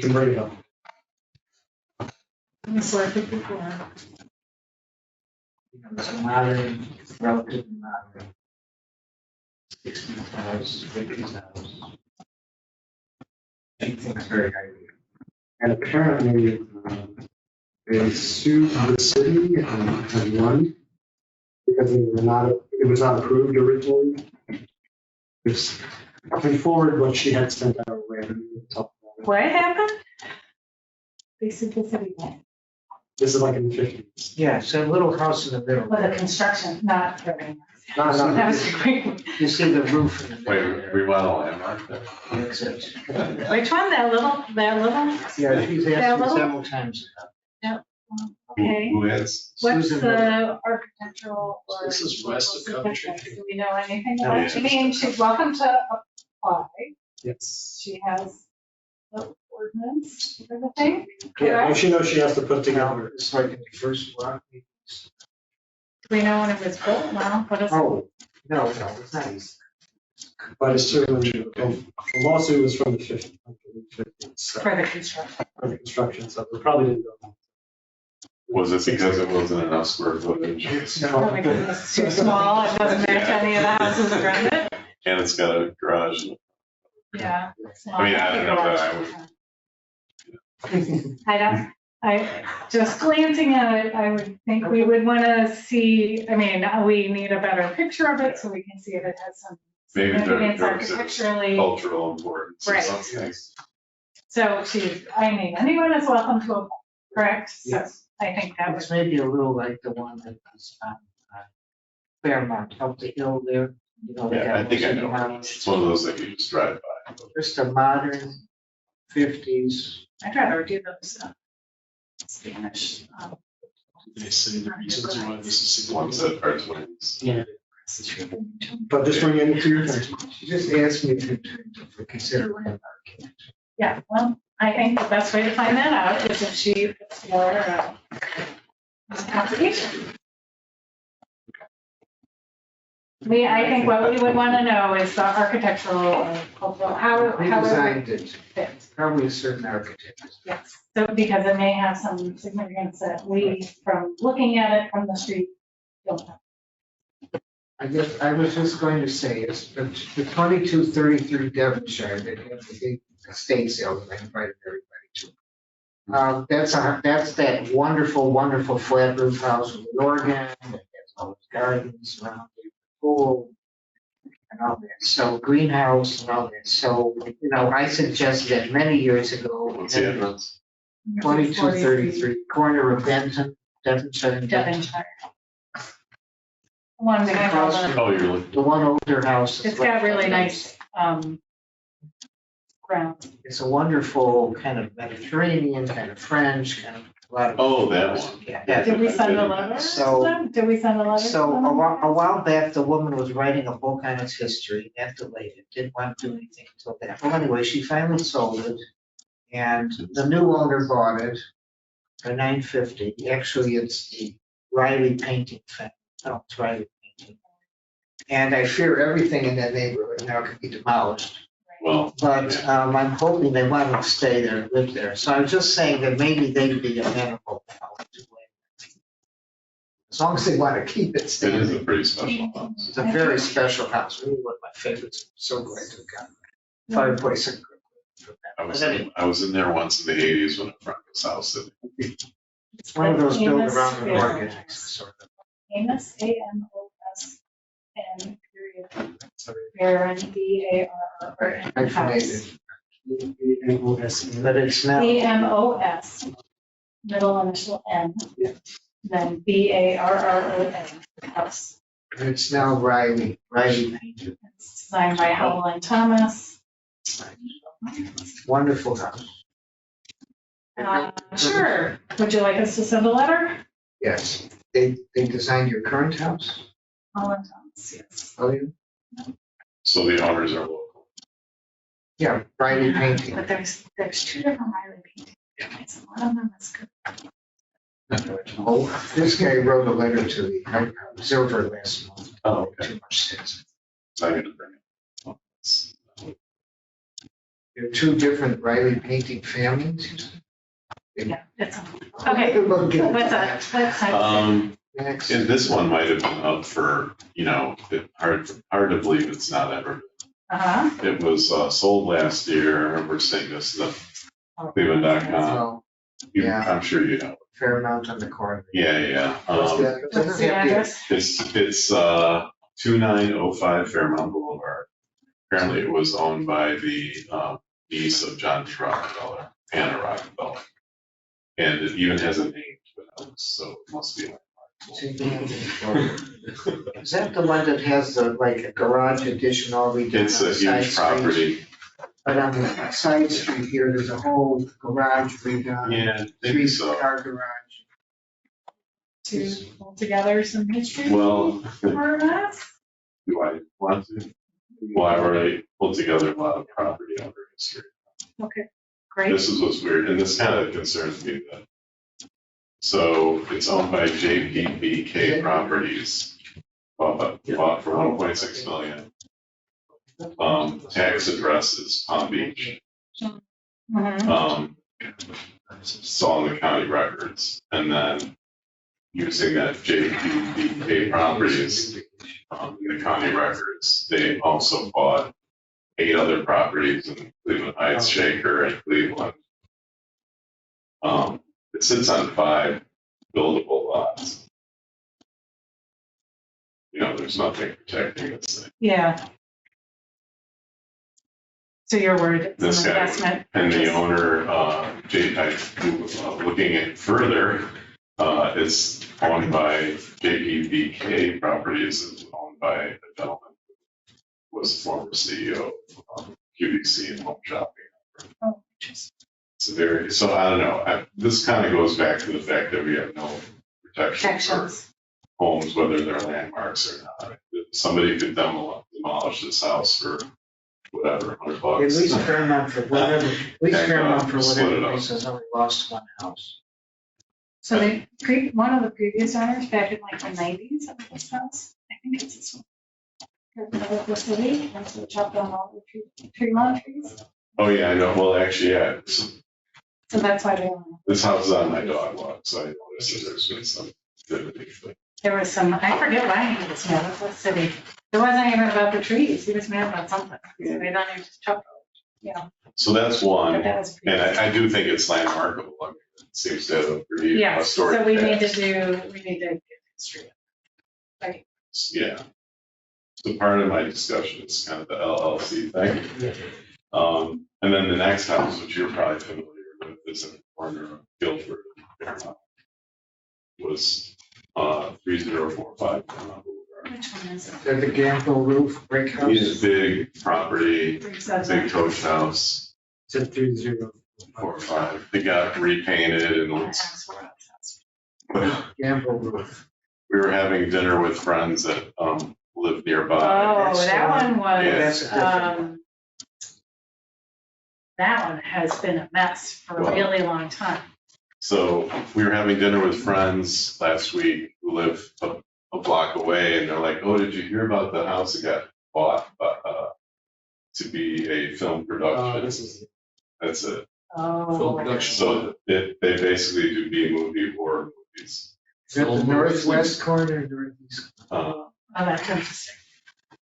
can bring it up. It's like 54. It's a modern, relatively modern. 60s house, 50s house. Anything's very high. And apparently, they sued the city and won because it was not approved originally. I can forward what she had sent out. What happened? They sued the city bank. This is like in the 50s. Yeah, it's a little house in the middle. With the construction, not very nice. No, no, That was a quick one. You see the roof in the Wait, middle. remodel landmark there. That's it. Which one? That little? Yeah, she's That asked me little? several times. Okay. Who has? What's Susan the architectural or? This is west of Coventry. Do we know anything Oh, about yeah. it? I mean, she's welcome to apply. Yes. She has the ordinance, and everything. Yeah, Correct? she knows she has to put Now, together. it's like in the first block. Do we know when it was built? No, what is it? Oh, no, it's not easy. But it's certainly, the lawsuit was from the 50s. So, For the construction. for the construction, so we probably didn't go. Was it because it wasn't enough square footage? It's Probably because it's too small, it doesn't match any of the houses around it. And it's got a garage. Yeah. I mean, I don't know that Just glancing at it, I would think we would want to see, I mean, we need a better picture of it so we can see if it has some Maybe significance there's architecturally. cultural importance or Right. something. So anyone is welcome to apply, correct? So Yes. I think that was, It's maybe a little like the one that was on Fairmont, up the hill there. You know, they Yeah, I got think I those know. houses. It's one of those that you just drive by. Just a modern 50s. I'd rather do those Spanish. they say the reasons why this is Ones significant. that are twins. Yeah. But this one into your attention. She just asked me to consider landmark. Yeah, well, I think the best way to find that out is if she puts together a application. I think what we would want to know is the architectural or cultural, how Who it designed it? fits. Probably a certain architect. Yes, so because it may have some significance that we, from looking at it from the street, don't know. I guess I was just going to say, it's the 2233 Devonshire that had the big estate sale that I invited everybody to. That's that wonderful, wonderful flat roof house with the organ, that has all its gardens around the pool and all that. So greenhouse and all that. So, I suggested that many years ago. What's the address? 2233, corner of Benton, Devonshire and Benton. Devonshire. One that has all the, Oh, you're looking. The one older house. is it's got really nice, ground. It's a wonderful kind of Mediterranean, kind of French, kind of a lot of. Oh, that one. Yeah. Did we send a letter to So- them? Did we send a letter? to So them? a while back, the woman was writing a book on its history, that delayed it, didn't want to do anything until that. Well, anyway, she finally sold it, and the new owner bought it for $950. Actually, it's the Riley Painting family. No, it's Riley Painting. And I fear everything in that neighborhood now could be demolished. Well, But I'm hoping they want to stay there, live there. So I was just saying that maybe they'd be amenable now to it. As long as they want to keep it it is a standing. pretty special house. It's a very special house, really one of my favorites. I'm so glad to have gotten it. Fireplace and. I was in there once in the 80s when a friend was house sitting. It's one of those built Amos around the Fair. mortgage, sort of. Amos, AMOSN, period, Baron, BARRN. Hyphenated. AMOS. But it's now, AMOS, middle initial N. Yeah. Then BARRON, house. it's now Riley Painting. It's designed by Howell and Thomas. Wonderful house. Sure. Would you like us to send a letter? Yes. They designed your current house? Howell and Thomas, yes. Oh, yeah. So the owners are local. Yeah, Riley Painting. But there's two different Riley paintings. One of them is good. Oh, this guy wrote a letter to the observer last month. Oh, okay. Too much sense. So I get to bring it. There are two different Riley Painting families. Yeah, it's, okay, We'll get to let's, that. Next. And this one might have been up for, hard to believe it's not ever. uh-huh. It was sold last year. I remember seeing this, the Cleveland.com. Oh, yeah. I'm sure you know. Fairmount on the corner. Yeah. What's the What's the address? It's 2905 Fairmount Boulevard. Apparently it was owned by the niece of John D. Rockefeller, Anna Rockefeller. And it even has a name to it, so it must be. Is that the one that has like a garage addition already? done It's on a the side huge street? property. But on the side street here, there's a whole garage redone. Yeah, maybe so. Three-car garage. To pull together some history Well, for us? do I want to? Well, I already pulled together a lot of property owner history. Okay, great. This is what's weird, and this kind of concerns me that. So it's owned by JPBK Properties, bought for 1.6 million. Tax address is Palm Beach. Mhm. It's all in the county records, and then using that JPBK Properties, in the county records, they also bought 8 other properties in Cleveland Heights, Shaker, and Cleveland. It sits on 5 buildable lots. There's nothing protecting this thing. Yeah. So your word, it's This an guy, investment. and the owner, looking at further, is owned by JPBK Properties, is owned by a gentleman who was the former CEO of QVC and Home Shopping. Oh, interesting. So I don't know, this kind of goes back to the fact that we have no protection for Protections. homes, whether they're landmarks or not. Somebody could demolish this house for whatever, $100. At least Fairmount for whatever, Split it up. reason has only lost one house. So one of the previous owners back in like the 90s of this house, I think it's this one. The city, and so chopped down all the tree lawn trees. Oh, yeah, I know, well, actually, yeah, So that's why they own it. this house is on my dog walk, so I noticed that there's been some activity. There was some, I forget why he was mad at the city. It wasn't even about the trees. He was mad about something. So they don't even just chop it. Yeah. So that's But one, that was. and I do think it's landmarkable. I mean, it seems to have a pretty Yeah, historic so we need past. to get history. Right. Yeah. So part of my discussion is kind of the LLC thing. And then the next house, which you're probably familiar with, is in the corner of Guilford and Fairmount. Was 3045 Fairmount Boulevard. Which one is it? The Gamble roof, brick house. He has big property, big 377. coach house, It's at 30. 4 or 5. They got repainted and looks. Gamble roof. We were having dinner with friends that live nearby. Oh, that one That's was, a different that one has been a mess for a Wow. really long time. So we were having dinner with friends last week who live a block away, and they're like, "Oh, did you hear about the house that got bought to be a film production?" This is, That's it. Oh. Film production. So they basically do B-movie horror movies. Is that the northwest corner, northeast? Oh, that's interesting.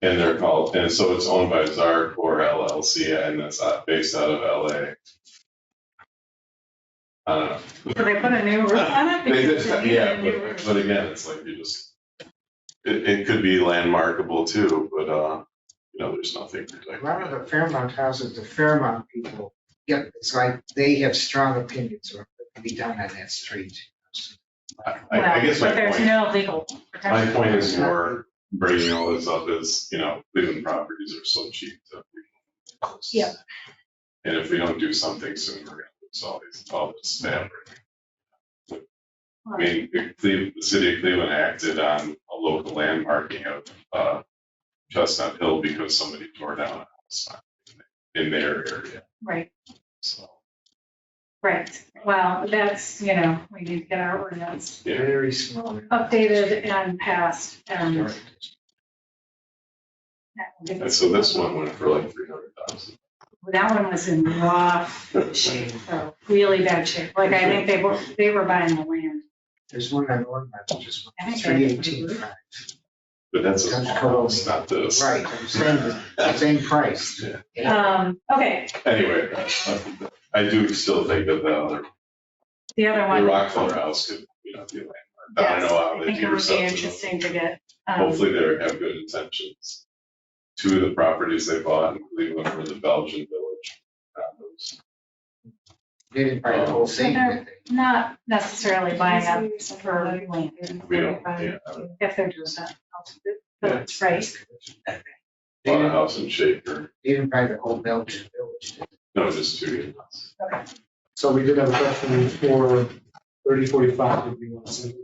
And they're called, and so it's owned by Zark or LLC, and that's based out of LA. I don't know. So they put a new roof on it? They Because did, they need yeah, a new roof. but again, it's like you just, it could be landmarkable too, but, there's nothing A lot of protecting it. the Fairmont houses, the Fairmont people, yeah, it's like they have strong opinions on what can be done on that street. I guess But there's no legal my protection. point is more bringing all this up is, Cleveland properties are so cheap to people. Yeah. And if we don't do something soon, we're gonna lose all this fabric. I mean, the city of Cleveland acted on a local landmarking of Chestnut Hill because somebody tore down a house in their area, Right, so. right. Well, that's, we need to get our ordinance Yeah, Very small. updated and passed and. and so this one went for like 300,000. That one was in rough shape, so really bad shape. Like, I think they were buying the land. There's one on Ormond, which is I think 318.5. But that's a That's small house, not this. Right, I'm saying the same price. Yeah. Okay, Anyway, I do still think that the other the one. Rockefeller House could, be a landmark. I don't know how I they think do it would be something. interesting to get. Hopefully they have good intentions. Two of the properties they bought in Cleveland were the Belgian Village condos. They didn't buy the whole thing, did they? Not necessarily buying up for land. We don't, yeah. If they're doing that. That's right. They Bought a didn't, house in Shaker. they didn't buy the whole Belgian village, did No, just 2 units. so we did have a question for 3045, if we want to send it.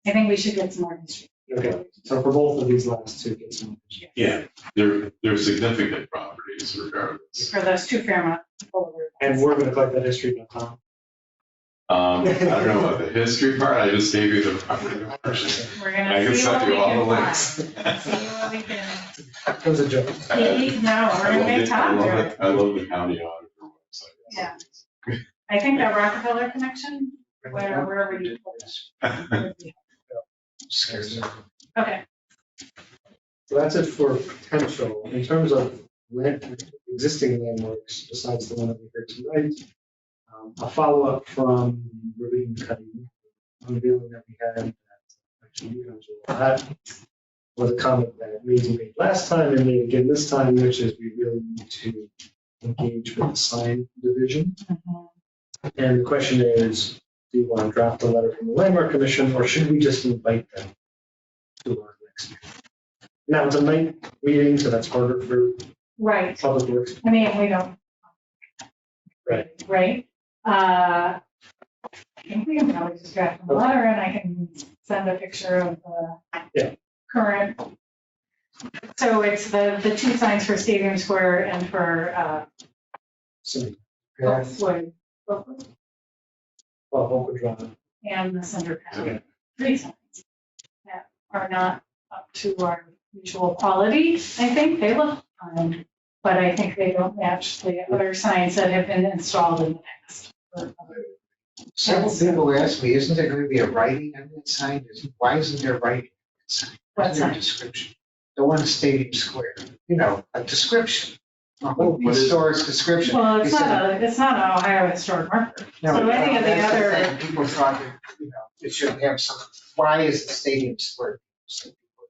I think we should get some more history. Okay, so for both of these last two, get some. Yeah. They're significant properties regardless. For those two Fairmont. Boulevard. And we're gonna collect that history.com. I don't know about the history part, I just gave you the property version. We're I gonna can see what send we you all the can links. find. See what we can. That was a joke. No, we're gonna make Tom do it. I love the county auditor website. Yeah. I think that Rockefeller connection, wherever you put it. would be- Scares me. Okay, So that's it for potential. In terms of existing landmarks, besides the one that we heard tonight, a follow-up from Ravine Cutting, unveiling that we had, actually, you guys were at, was a comment that Maisie made last time and made again this time, which is we really need to engage with the sign division. And the question is, do you want to draft a letter from the Landmark Commission, or should we just invite them to our next meeting? Now, it's a night meeting, so that's harder for right. public works. I mean, we don't. Right. Right. I think we can probably just draft a letter and I can send a picture of Yeah. the current. So it's the two signs for Stadium Square and for So, Yeah, Oakwood Oakwood Drive. and the Center Okay. Path. 3 signs that are not up to our usual quality. I think they look fine, but I think they don't match the other signs that have been installed in the past. several people ask me, isn't there going to be a writing on that sign? Why isn't there writing? What What's their sign? description? The one in Stadium Square, a description. A What is- historic description. Well, it's He said- not an Ohio historic marker. No, So any of the that's other- thing. People thought that, it should have some, why is the Stadium Square? Some people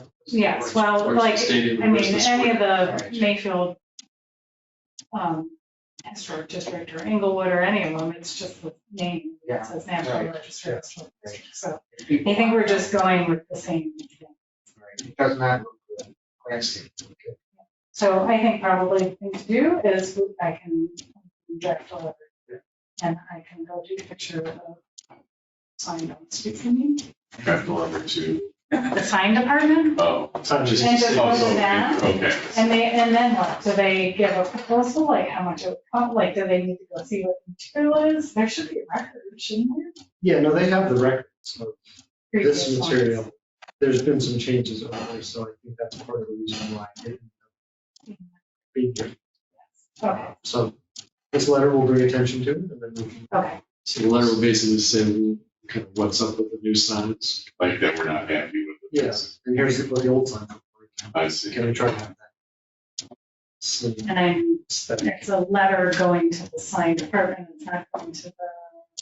ask. Yes, well, Where's the like, stadium? I Where's mean, the any of square? the Mayfield historic district or Inglewood or any of them, it's just the name. Yeah. It says National Right. Register of Historic Districts. So People- I think we're just going with the same thing. It does not look good. Landscape. So I think probably the thing to do is I can draft a letter and I can go take a picture of sign on the street for me. Draft the letter to, The sign department, oh. Sign just- And just Oh, go so- to that. Okay. and then what? Do they give a proposal, like how much it would cost? Like, do they need to go see what the material is? There should be a record, shouldn't there? Yeah, no, they have the records of this Previous ones. material. There's been some changes over there, so I think that's part of the reason why it didn't be here. Okay, So this letter will bring attention to it, and then we can. okay. So the letter will basically say kind of what's up with the new signs. Like that we're not happy with it. Yes, and here's what the old sign looked like. I see. Can we try to have that? So, And I'm, aesthetic. it's a letter going to the sign department. It's not going to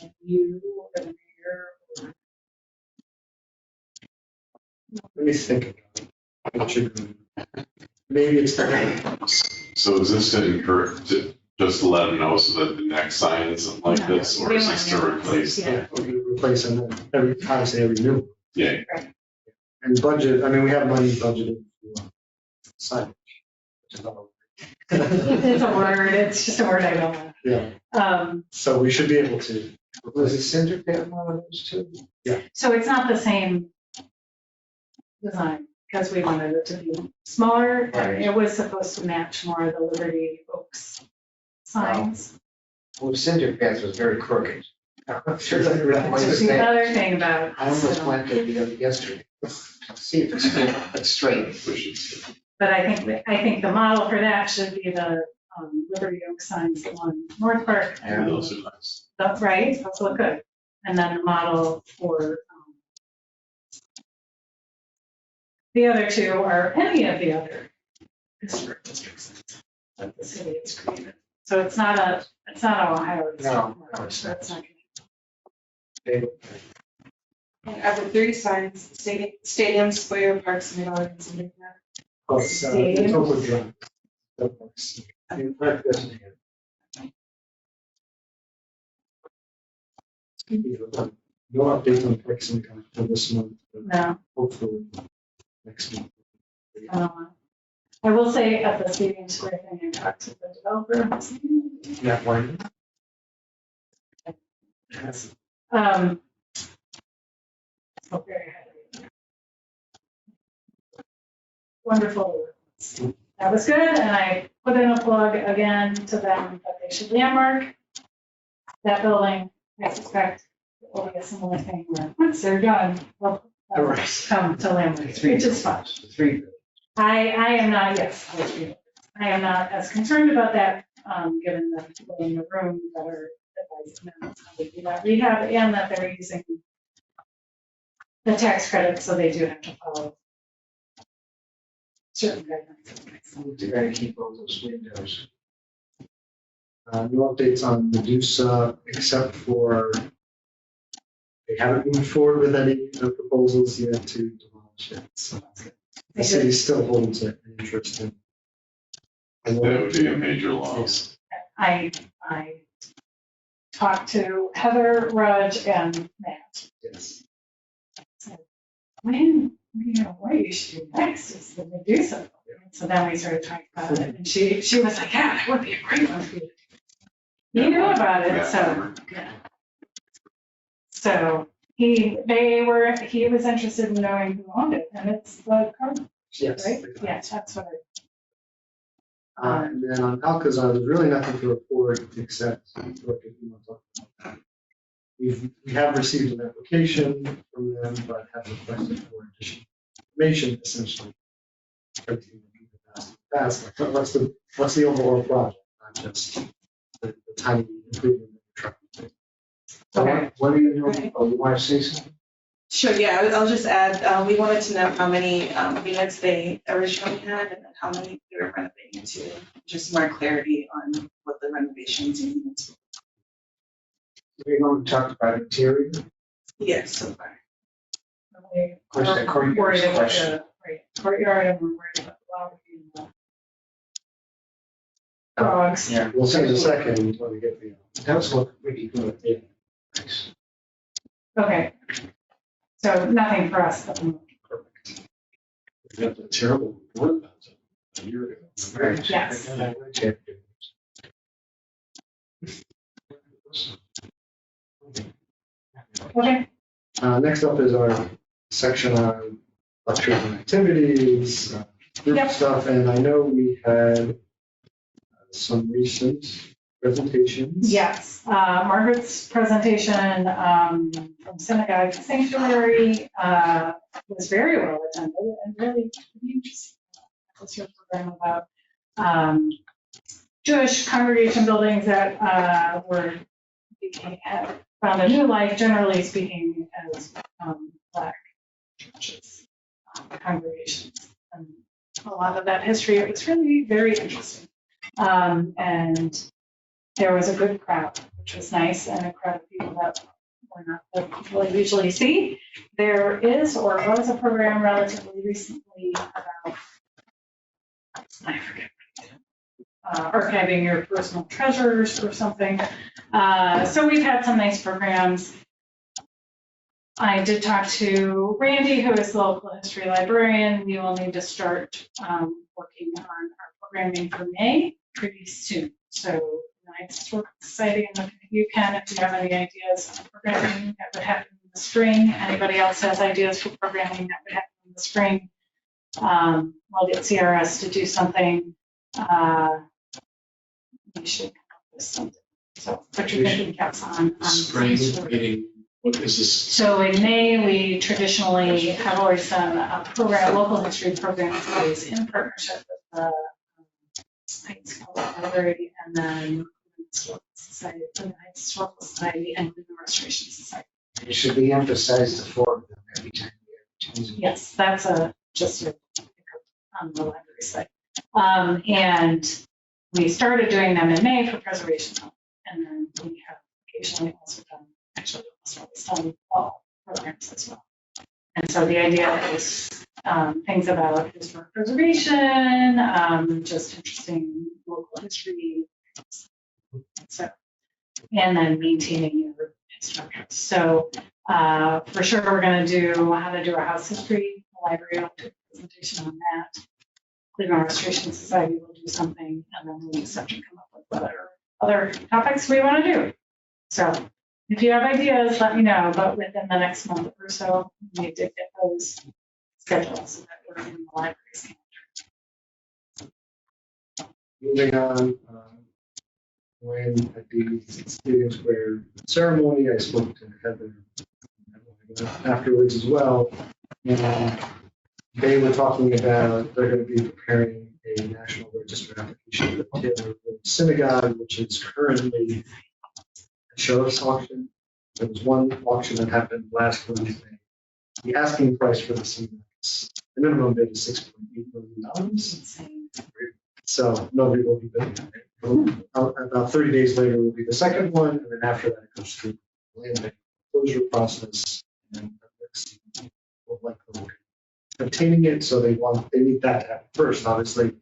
the you or the mayor. Let me think about it. What you're doing. Maybe it's technical. So is this to encourage, just to let them know so that the next sign isn't like No, this, or we is want this to new replace? ones, yeah. We replace them obviously every new. Yeah, And budget, I mean, we have money budgeted for signage. Which is all. It's a word, it's just a word I don't know. Yeah, so we should be able to. Was it Cinder Pit one of those two? So it's not the same design, because we wanted it to be smaller. Right. It was supposed to match more of the Liberty Oaks signs. Well, Cinder Pit was very crooked. I'm sure that That's just the other thing about. I almost went there the other yesterday. See if it's straight. which is, But I think the model for that should be the Liberty Oak signs on North Park. Yeah, those are nice. That's right, those look good. And then the model for the other two are any of the other historic districts that the city has created. So it's not Ohio. It's No, not no, March, it's so not. it's not. And are the three signs, stadium, square, parks, and gardens, and like that? Oh, it's overdrawn. That works. In fact, that's- No update on Parks and Rec for this month, but No, hopefully next month. I don't know. I will say at the stadium square thing, I talked to the developer. Yeah, why? So very happy. Wonderful. That was good, and I put in a plug again to them that they should landmark that building. I suspect it will be a similar thing where once they're done, they'll come to landmark, which is fun. Three. I am not, yes, I am not as concerned about that, given the people in the room that are advising them how to do that rehab and that they're using the tax credit, so they do have to follow certain guidelines. They're gonna keep all those windows. No updates on Medusa, except for they haven't moved forward with any proposals yet to demolish it. So the city still holds an interest in. That would be a major loss. I talked to Heather, Raj, and Matt. Yes. What you should do next is the Medusa. So then we started talking about it, and she was like, yeah, that would be a great one for you. You knew about it, so, yeah. So he was interested in knowing who owned it, and it's the Cardinals, Yes. right? Yeah, that's what And then on Alcazar, there's really nothing to report except what you want to talk about. We have received an application from them, but have requested for additional information, essentially. Everything that we have asked. But what's the overall project, not just the tiny improvement that we're trying to do. Okay. What are you doing? Oh, you want to say something? Sure, yeah, I'll just add, we wanted to know how many units they originally had and then how many they were renovating to, just more clarity on what the renovations and units were. We're going to talk about interior. Yes, so far. we're course, the courtyard's worried about question. the courtyard, and we're worried about the lobby and the dogs. Yeah. We'll see in a second when we get the. Those look pretty good. Yeah. Nice. Okay. So nothing for us at the moment. We got the terrible report about it a year ago. Right. Yes. Okay. Next up is our section on lectures activities, group Yep. stuff, and I know we had some recent presentations. Yes, Margaret's presentation from Synagogue Sanctuary was very well attended and really interesting. What's your program about Jewish congregation buildings that were had found a new life, generally speaking, as Black churches, congregations, and a lot of that history. It was really very interesting, and there was a good crowd, which was nice, and a crowd of people that were not the people I usually see. There is or was a program relatively recently about, I forget, archiving your personal treasures or something. So we've had some nice programs. I did talk to Randy, who is the local history librarian. We will need to start working on our programming for May pretty soon. So United Historical Society, and if you can, if you have any ideas on programming that would happen in the spring, anybody else has ideas for programming that would happen in the spring, we'll get CRS to do something. We should come up with something. So put your thinking caps on. Spring meeting, what is this? So in May, we traditionally have always done a program, local history program, always in partnership with the Heights Library and then Society, the Heights Historical Society and the Restoration Society. It should be emphasized the four of them every time we have. Yes, that's just a on the library site. And we started doing them in May for preservation month, and then we have occasionally also done, actually almost always done fall programs as well. And so the idea is things about historic preservation, just interesting local history, so, and then maintaining your historic. So for sure, we're going to do how to do a house history. The library will do a presentation on that. Cleveland Restoration Society will do something, and then we'll start to come up with other topics we want to do. So if you have ideas, let me know, but within the next month or so, we need to get those scheduled so that we're in the library's calendar. Moving on, when at the Stadium Square ceremony, I spoke to Heather afterwards as well, and they were talking about they're going to be preparing a national register application for Taylor Road Synagogue, which is currently a sheriff's auction. There was one auction that happened last Wednesday. The asking price for the synagogue is, the minimum bid is $6.8 million. So nobody will be bidding on it. About 30 days later will be the second one, and then after that it goes through the land bank closure process, and will likely look at obtaining it. So they need that to happen first, obviously,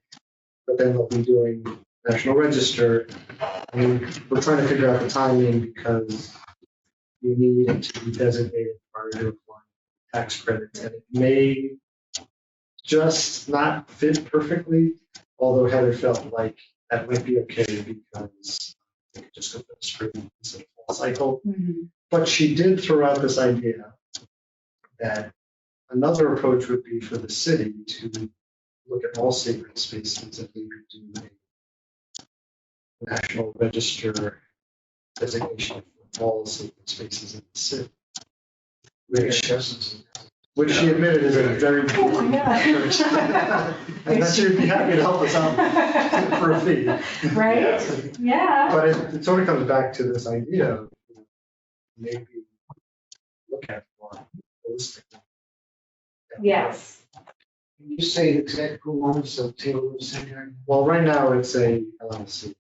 but then they'll be doing National Register. I mean, we're trying to figure out the timing because you need it to be designated prior to applying tax credits, and it may just not fit perfectly. Although Heather felt like that might be okay because they could just go to the spring instead of fall cycle. Mm-hmm. But she did throw out this idea that another approach would be for the city to look at all sacred spaces if they could do a national register designation for all sacred spaces in the city. Which she admitted is a very Oh my God. effort. And that she would be happy to help us out for a fee. Right? Yeah. But it sort of comes back to this idea of maybe look at more holistic. Yes. Can you say the exact who owns the Taylor Road Synagogue? Well, right now it's a LLC,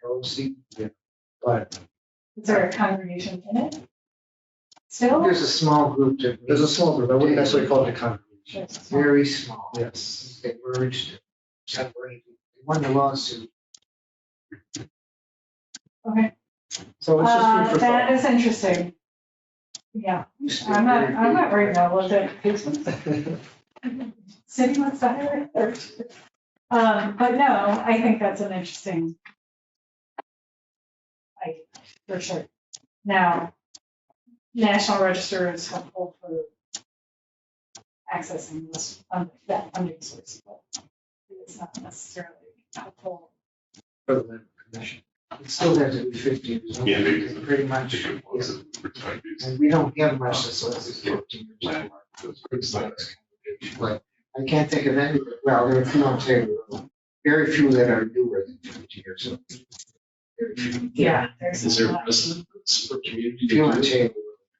LLC? but Is there a congregation in it? Still? There's a small group that. there's a small group. I wouldn't necessarily call it a congregation. Very small. Yes. They merged, separated, they won the lawsuit. Okay. So it's just food for That thought. is interesting. Yeah, I'm not worried about what that city wants to hire. But no, I think that's an interesting, for sure. Now, National Register is helpful for accessing this, that funding source, but it's not necessarily helpful. For the land commission. It still has to be 50 years old. Yeah, because Pretty much. it wasn't protected. And we don't have much that's less than 15 years old. It's like, But I can't think of any, well, there are a few on table, very few that are newer than 50 years old. Very few. Yeah, there's. Is there a lot. precedence for community? Few on to do table.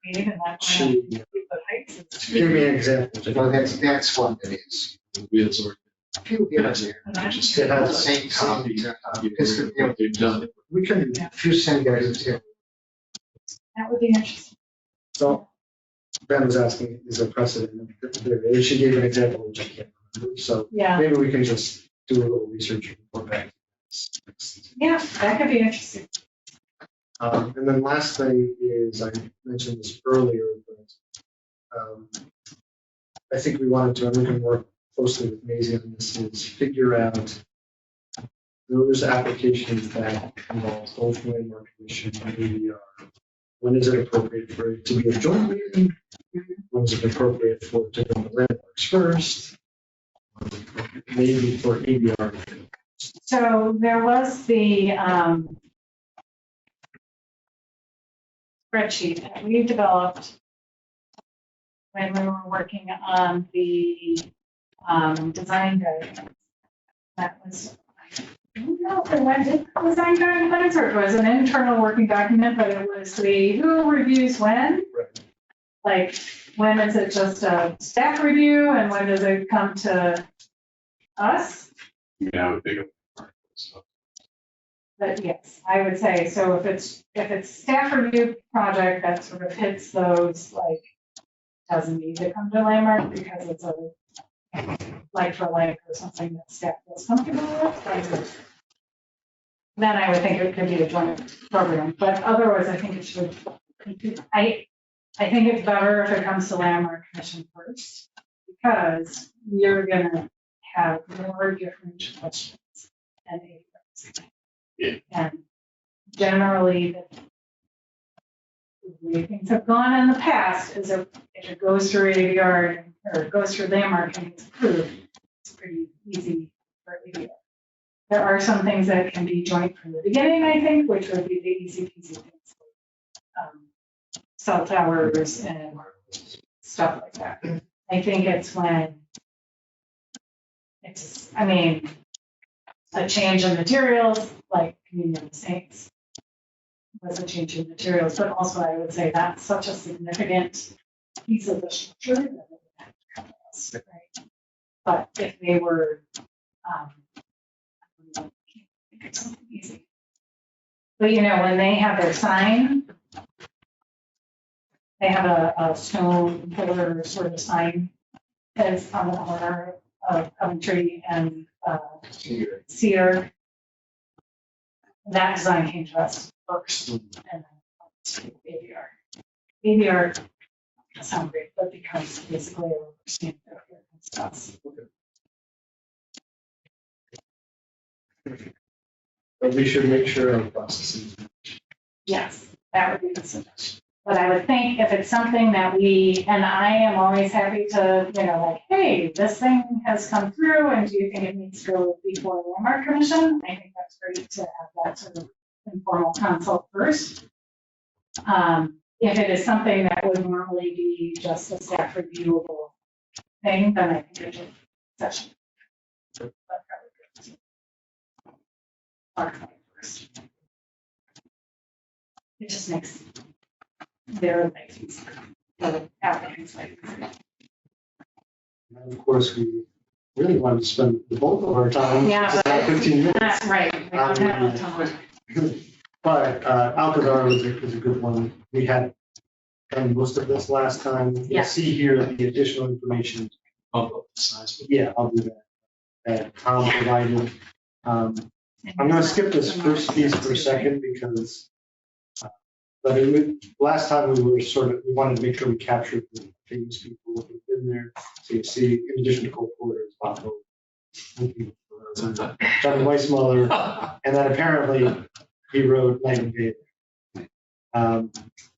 Even that one, She- the heights is- Give me an example. Well, that's one that is. it? We absorb. Few here and there. and that's- Just It At the has- same time, what they've done. We can, few seminars too. That would be interesting. so Ben was asking, is there precedent? She gave an example, which I can't remember, so Yeah, maybe we can just do a little research and report back. yeah, that could be interesting. And then last thing is, I mentioned this earlier, but I think we wanted to, and we can work closely with Maisie on this, is figure out those applications that involve both landmark commission and ADR. When is it appropriate for it to be a joint meeting? When is it appropriate for it to go to landmarks first? Maybe for ADR. So there was the spreadsheet that we developed when we were working on the design guidelines. That was, I don't know if it went in design guidelines or it was an internal working document, but it was the who reviews when. Right. Like, when is it just a staff review and when does it come to us? yeah, I would think of stuff. But yes, I would say, so if it's staff review project that sort of hits those, like, doesn't need to come to landmark because it's a like for like or something that staff feels comfortable with, then I would think it could be a joint program, but otherwise I think it should, I think it's better if it comes to landmark commission first, because you're gonna have more different questions and ADRs. Yeah. And generally, the way things have gone in the past is if it goes through ADR or it goes through landmark and it's approved, it's pretty easy for ADR. There are some things that can be joint from the beginning, I think, which would be the easy peasy things. Cell towers and stuff like that. I think it's when it's, I mean, a change in materials, like Communion of the Saints was a change in materials, but also I would say that's such a significant piece of the structure that it would have to come to us, right? But if they were, I can't think of something easy. But you know, when they have their sign, they have a stone pillar sort of sign that's on the corner of Coventry and Cedar. That design came to us first, and then to ADR. ADR doesn't sound great, but because basically we're standing there and stuff. But we should make sure our processes. Yes, that would be the suggestion. But I would think if it's something that we, and I am always happy to, you know, like, hey, this thing has come through, and do you think it needs to go before the landmark commission? I think that's great to have that sort of informal consult first. If it is something that would normally be just a staff reviewable thing, then I think it's a session. But probably good. Archive first. It just makes their life easier, the applicant's life easier. And of course, we really wanted to spend the bulk of our time. Yeah, just about 15 minutes. That's right. We don't have a ton. But Alcazar is a good one. We had done most of this last time. Yeah. You'll see here the additional information. Bump up the size. Yeah, I'll do that. That Tom provided. I'm gonna skip this first piece for a second because, but last time we were we wanted to make sure we captured the famous people who've been there. So you see, in addition to Cole Porter, it's Bob Hope, John Weissmuller, and then apparently he wrote Night and Day.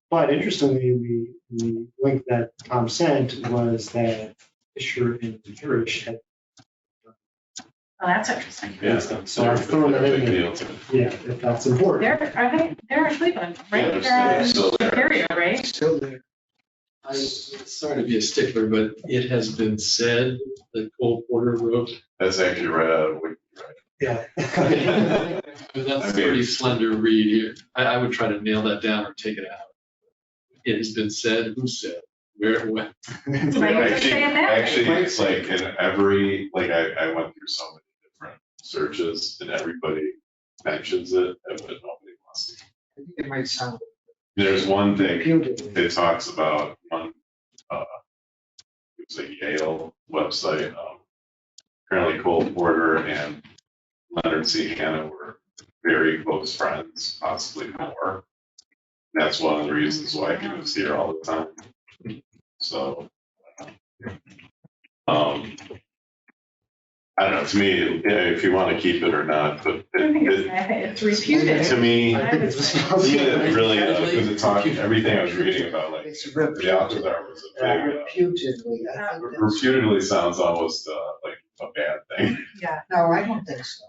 But interestingly, the link that Tom sent was that Fisher and Parrish had. Oh, that's interesting. Yeah. So I've thrown that in Big there. deal to me. Yeah, if that's important. They're in Cleveland, Yeah, right? they're still there. Area, right? Still there. I'm sorry to be a stickler, but it has been said that Cole Porter wrote. That's actually right out of Wiki, Yeah. That's a pretty slender read here. I would try to nail that down or take it out. It has been said, who said, where, when. Somebody right? was just saying that. Actually, it's like in every, like I went through so many different searches and everybody mentions it, but nobody wants to. I think it might sound There's one thing reputed. it talks about on, it was a Yale website. Apparently Cole Porter and Leonard C. Hanna were very close friends, possibly more. That's one of the reasons why he was here all the time. So, I don't know, to me, if you want to keep it or not, but I think it's reputed. to me, I think it's yeah, it really, because it talked, everything I was reading about, like, It's the Alcazar was a big, reputedly, I think that's. reputedly sounds almost like a bad thing. Yeah. No, I don't think so.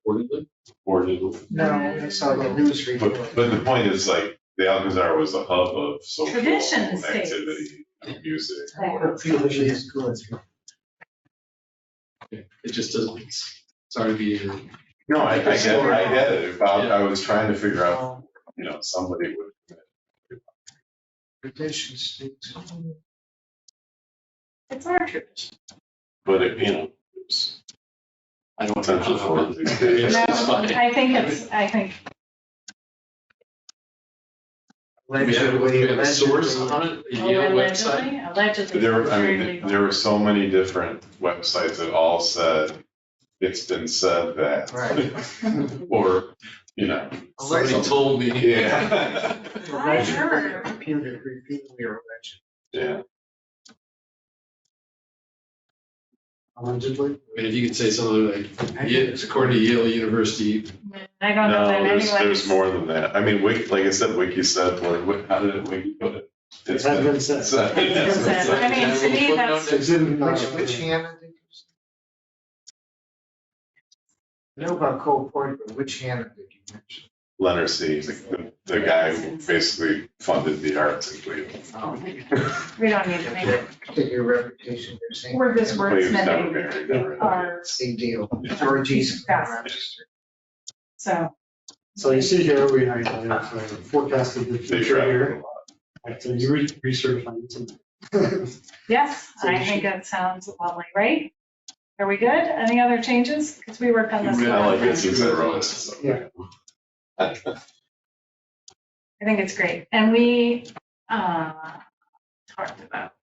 Reportedly. Or did- No, I saw the news report. But the point is, like, the Alcazar was a hub of social Tradition states. activity, and music. Reputedly is good. It just doesn't, sorry to be. No, I get it. I was trying to figure out, somebody would. Tradition states. It's our tradition. But it's I don't potential for know. it. No, I think We have a source on it, a Yale website. allegedly. There, it's I very mean, legal. there were so many different websites that all said, it's been said that. Right. Or, Somebody told me. yeah. I heard. Reputed, repeatedly or alleged. Yeah. Allegedly. I mean, if you could say something like, yeah, according to Yale University, I don't know that No, anyone. there's more than that. I mean, Wiki, like I said, Wiki said, how did it Wiki put it? It has been said. I mean, to me, that's, It's in, Which Hannah did you say? I know about Cole Porter, but which Hannah did you mention? Leonard C., the guy who basically funded the arts in Cleveland. we don't need to make it. Get your reputation, you're saying. We're just But he was never wordsmithing married, never. our, Same deal. Georgie's. Yes. so. so you see here, we have forecasted the They future traveled a here. lot. So you recertified it. Yes, So I you think that sounds lovely, right? Are we good? Any other changes? Because we worked on this. Yeah, I like last it time. since I wrote it. So. Yeah. I think it's great. And we talked about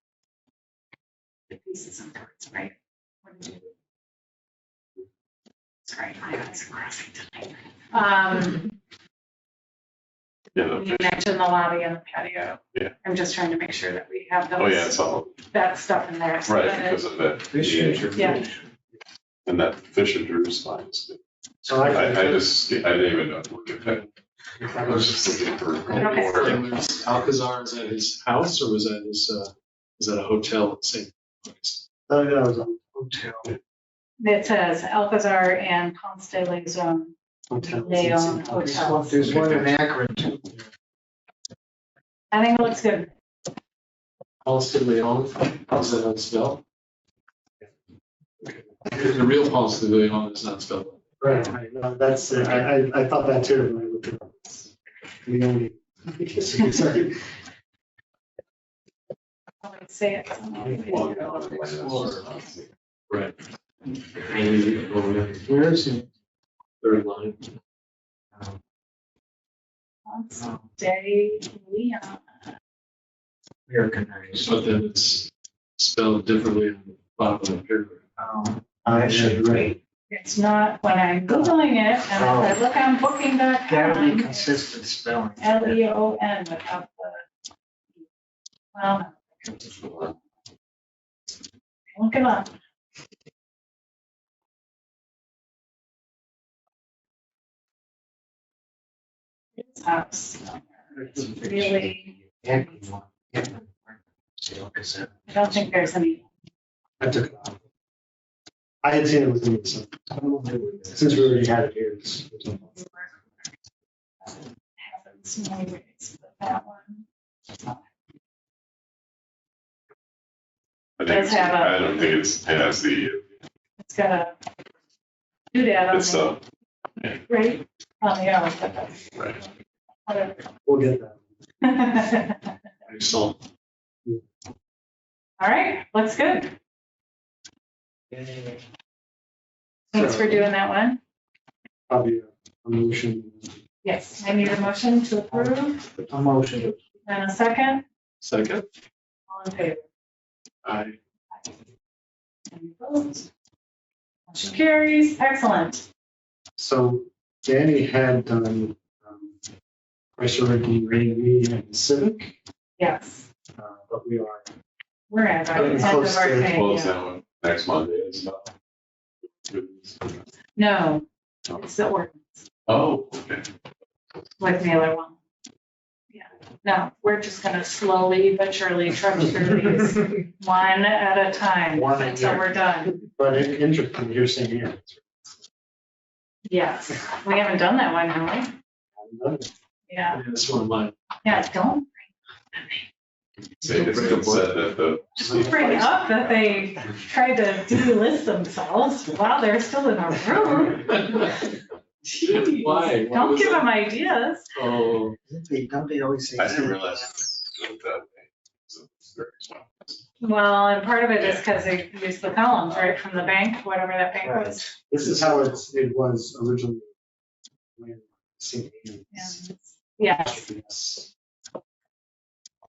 the pieces and parts, right? What did you- Sorry, my eyes are crossing tonight. Yeah, You mentioned the lobby and the patio. Yeah. I'm just trying to make sure that we have oh, yeah, it's all, that stuff in there. so right, that it- because of that. Yeah. And that Fisher Drew's line is good. So I I didn't even know to look at that. I was just looking for Okay. and there's Alcazar, is at his house or was that his, is that a hotel at the same place? that was a hotel. It says Alcazar and Ponce de Leon. Hotel. They own hotels. There's one in Akron too. I think it looks good. Ponce de Leon, how's that not spelled? The real Ponce de Leon is not spelled. Right, no, that's, I thought that too when I looked at it. The only. Sorry. Say it. somewhere. Right. Maybe over the Where is it? third line. Ponce de Leon. Americanized. But then it's spelled differently in the bottom of the paragraph. Actually, right. It's not when I'm Googling it, and if I look on Gotta be booking.com, consistent spelling. Leon without the, well, look it up. It's house. It's really, I don't think there's any. I took it off. I had seen it within the, since we already had it here. Happens many ways, but that one. Does have a- I don't think it has the, It's got a doodad on it's, the, right, on the arm. right. Whatever. We'll get that. Excellent. All right, looks good. Thanks for doing that one. Probably a motion. Yes, I need a motion to approve A motion. and a second. Second, All in favor? I, Any opposed? Motion carries. Excellent. So Danny had done Chrysler Ricky Rainy and Civic, Yes, but we are. we're at our Getting end close of our to day. Close Yeah. that one next Monday is not. No, it's the ordinance Oh, okay. with the other one. Yeah, no, we're just gonna slowly but surely trudge through these one at a time One a until year. we're done. But interesting, you're saying, yeah. Yes, we haven't done that one, have we? Yeah, that's one of mine. yeah, don't Say it's been said that the. bring up that they tried to delist themselves while they're still in our room. Jeez, Why? Why don't was give that? them ideas. Oh, Don't they always say? I didn't realize it was that way. So it's very small. Well, and part of it is because they used the columns, right, from the bank, whatever that bank was. This is how it was originally. When St. Anne's. Yes. Yes.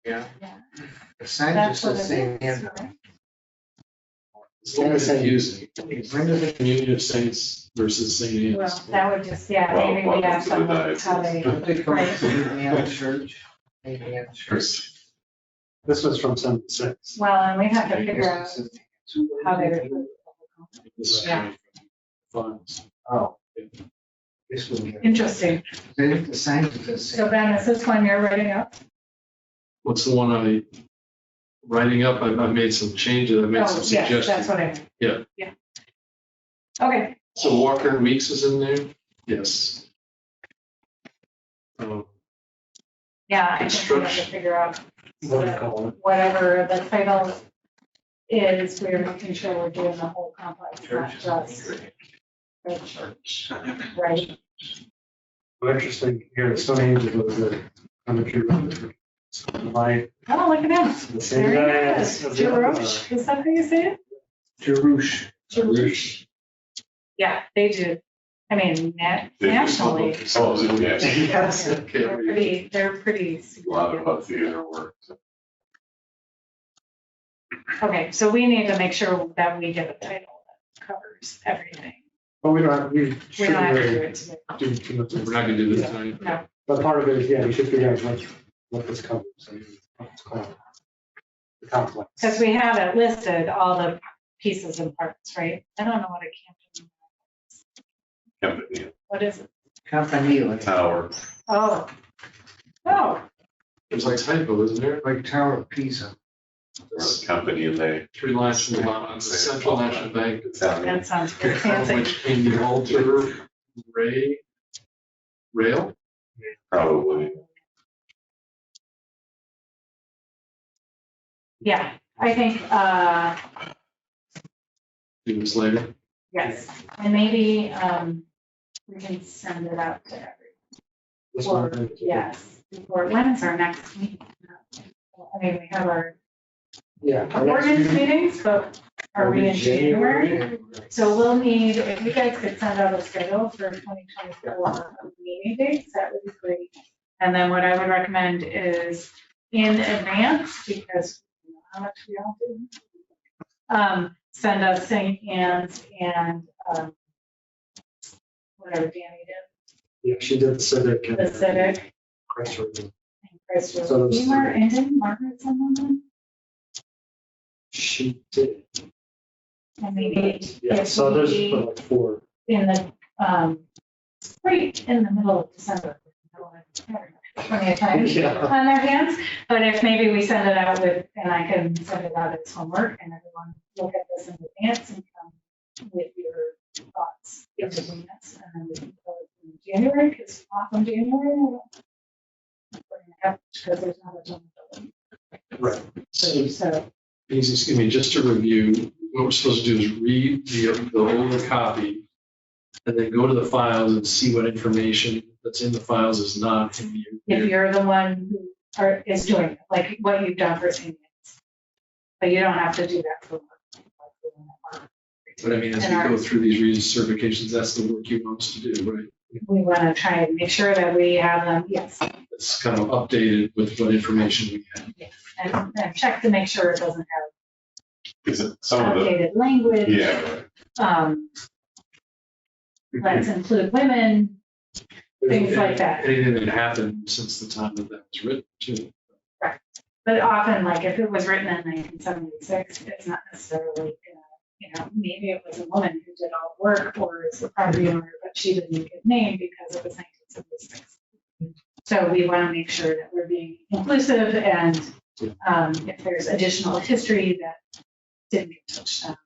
Yeah. Yeah. The sign That's just what says it St. is, Anne. right? it's kind of confusing. When does it, Communion of Saints versus St. Anne's. Well, that would just, yeah, Well, maybe we welcome have to the some, diocese. how they, don't they call it right. St. Anne Church? St. Anne Church. This was from 76. well, and we have to figure out how they would. This is Yeah. funds. Oh. This one. Interesting. The sign just says. So Ben, is this one you're writing up? What's the one I writing up? I've made some changes. I made some Oh, yes, that's suggestions. what I meant. Yeah. Yeah. Okay, So Walker and Weeks is in there? Yes. Oh, yeah, I think we have to Construction. figure out What do you call it? whatever the title is, we're making sure we're doing the whole complex, not just the church, right? Well, interesting, here, at Stonehenge was the cemetery. My, Oh, look at that. the same Very guy good. as. as the other, Jerush, is that how you say it? Jerush. Jerush. Yeah, they do. I mean, nationally, Oh, yeah. Yes. they're pretty A lot significant. about theater work. Okay, so we need to make sure that we get a title that covers everything. But we don't have, we We shouldn't don't have to do really it today. do too much. we're not gonna do this tonight. No, But part of it is, yeah, we should figure out what this covers. And what it's called. The complex. because we have it listed, all the pieces and parts, right? I don't know what a camping, Company, what is it? Campanile, tower. Oh. Oh, There's a typo, isn't there? like Tower of Pisa. Company, they. 3 lines from the bottom. The Central National Bank. that sounds very From fancy. which came the Alter Rail? Probably. Yeah, I think, It was later. yes, and maybe, we can send it out to everyone. This Or, one. yes, or when is our next meeting? I mean, we have our Yeah. ordinance meetings, but are we in January? So we'll need, if you guys could send out a schedule for 2024 meeting dates, that would be great. And then what I would recommend is in advance, because you know how much we all do. Send us St. Anne's and whatever Danny Yeah, she did the civic. did, the civic, Chrysler. and Chris was So those Beamer, three. and didn't Margaret send one? She did. And maybe Yeah, if so there's we, like 4. in the, right in the middle of December, 20th time Yeah. on their hands, but if maybe we send it out with, and I can send it out as homework, and everyone look at this in advance and come with your thoughts in advance, and then we can go in January, because off in January, we're gonna have, because there's not a ton of building. Right. So, Excuse me, just to review, what we're supposed to do is read the older copy and then go to the files and see what information that's in the files is not in the. if you're the one who is doing it, like what you've done for seniors. But you don't have to do that for. But I mean, as we go through these recertifications, that's the work you want us to do, right? We want to try and make sure that we have them, yes, It's kind of updated with what information we have. and check to make sure it doesn't have Is it some of the, outdated language. yeah, right. Let's include women, things like that. Anything that happened since the time that was written, too. But often, like if it was written in 1976, it's not necessarily, maybe it was a woman who did all the work, or it's the property owner, but she didn't get named because it was 1976. So we want to make sure that we're being inclusive, and if there's additional history that didn't get touched on.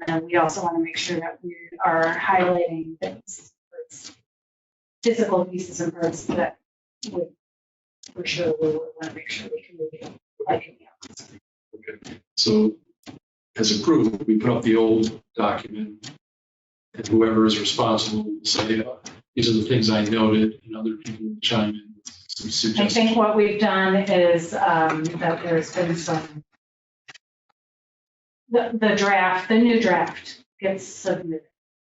And then we also want to make sure that we are highlighting things, physical pieces and parts that would, for sure, we would want to make sure we can review, like anything else. Okay. So as approved, we put up the old document, and whoever is responsible will say, these are the things I noted, and other people will chime in with some I suggestions. think what we've done is that there's been some, the new draft gets submitted.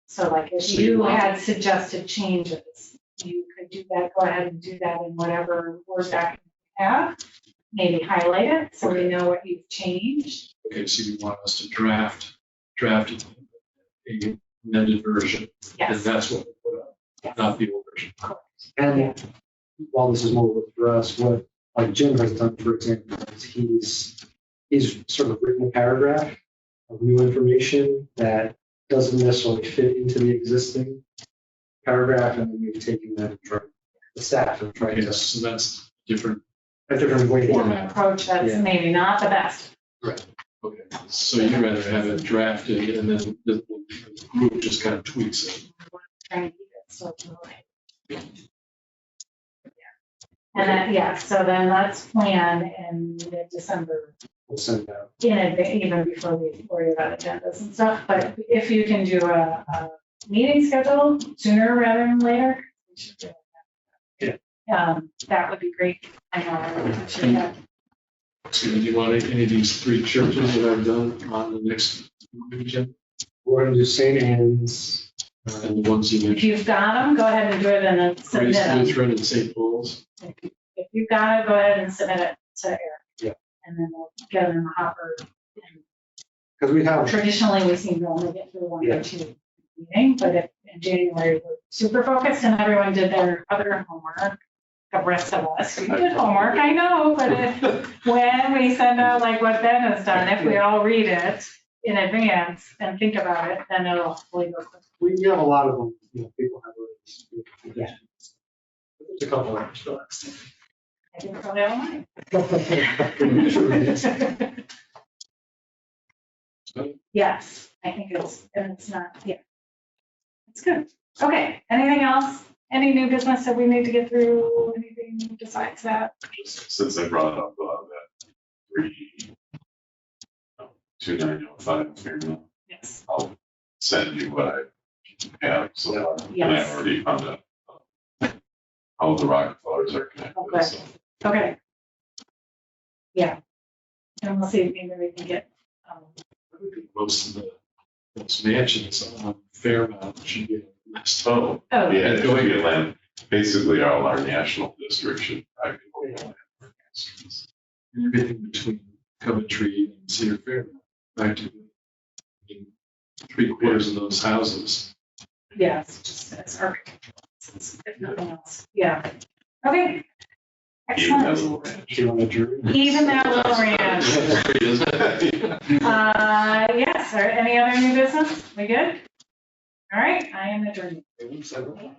So like if So you you want- had suggested changes, you could do that, go ahead and do that in whatever Word document you have. Maybe highlight it so we know what you've changed. Okay, so you want us to draft a amended version, and Yes. that's what we put up, Yes. not the old version. And while this is more for us, what like Jim has done, for example, is he's sort of written a paragraph of new information that doesn't necessarily fit into the existing paragraph, and then we've taken that and tried, the staff have tried Okay, to, so that's different. a different way. An approach that's Yeah. maybe not the best. Okay, so you'd rather have it drafted and then the group just kind of tweaks it. Trying to keep it so polite. And then, so then let's plan in mid-December, We'll send it out. even before we worry about agendas and stuff. But if you can do a meeting schedule sooner rather than later, we should do it. That would be great. I know, we should have. So do you want any of these 3 churches that I've done on the next agenda? We're going to do St. Anne's. And the ones you If mentioned, you've got them, go ahead and do it and then submit Grace them. Lutheran and St. Paul's. If you've got it, go ahead and submit it to Eric. Yeah. And then we'll get them in the hopper. Because we have, Traditionally, we seem to only get through 1 Yeah. or 2 meeting, but if in January we're super focused and everyone did their other homework, the rest of us, we did homework, I know, but when we send out like what Ben has done, if we all read it in advance and think about it, then it'll hopefully go quick. we have a lot of them, people have already. Yeah. There's a couple of them still. I think probably all mine. Yes, I think it's not, yeah. It's good. Okay, anything else? Any new business that we need to get through? Anything besides that? Just since I brought up that 2905 Fairmont, Yes. I'll send you what I have so far. And I Yes. already found out how the Rockefellers are connected, Okay. so. Okay. Yeah. And we'll see if maybe we can get, Most of those mansions on Fairmount should be on the list. Oh, oh, yeah, it would be a land, basically all our national district should probably be land. Everything between Coventry and Cedar Fairmount, practically. I mean, 3/4 of those houses Yes, just as architectural, if nothing else. Yeah. Okay. Even that Excellent. little ranch. Do you want to adjourn? Even that little ranch. That's great, isn't it? Yes, or any other new business? We good? All right, I am adjourned. Seven.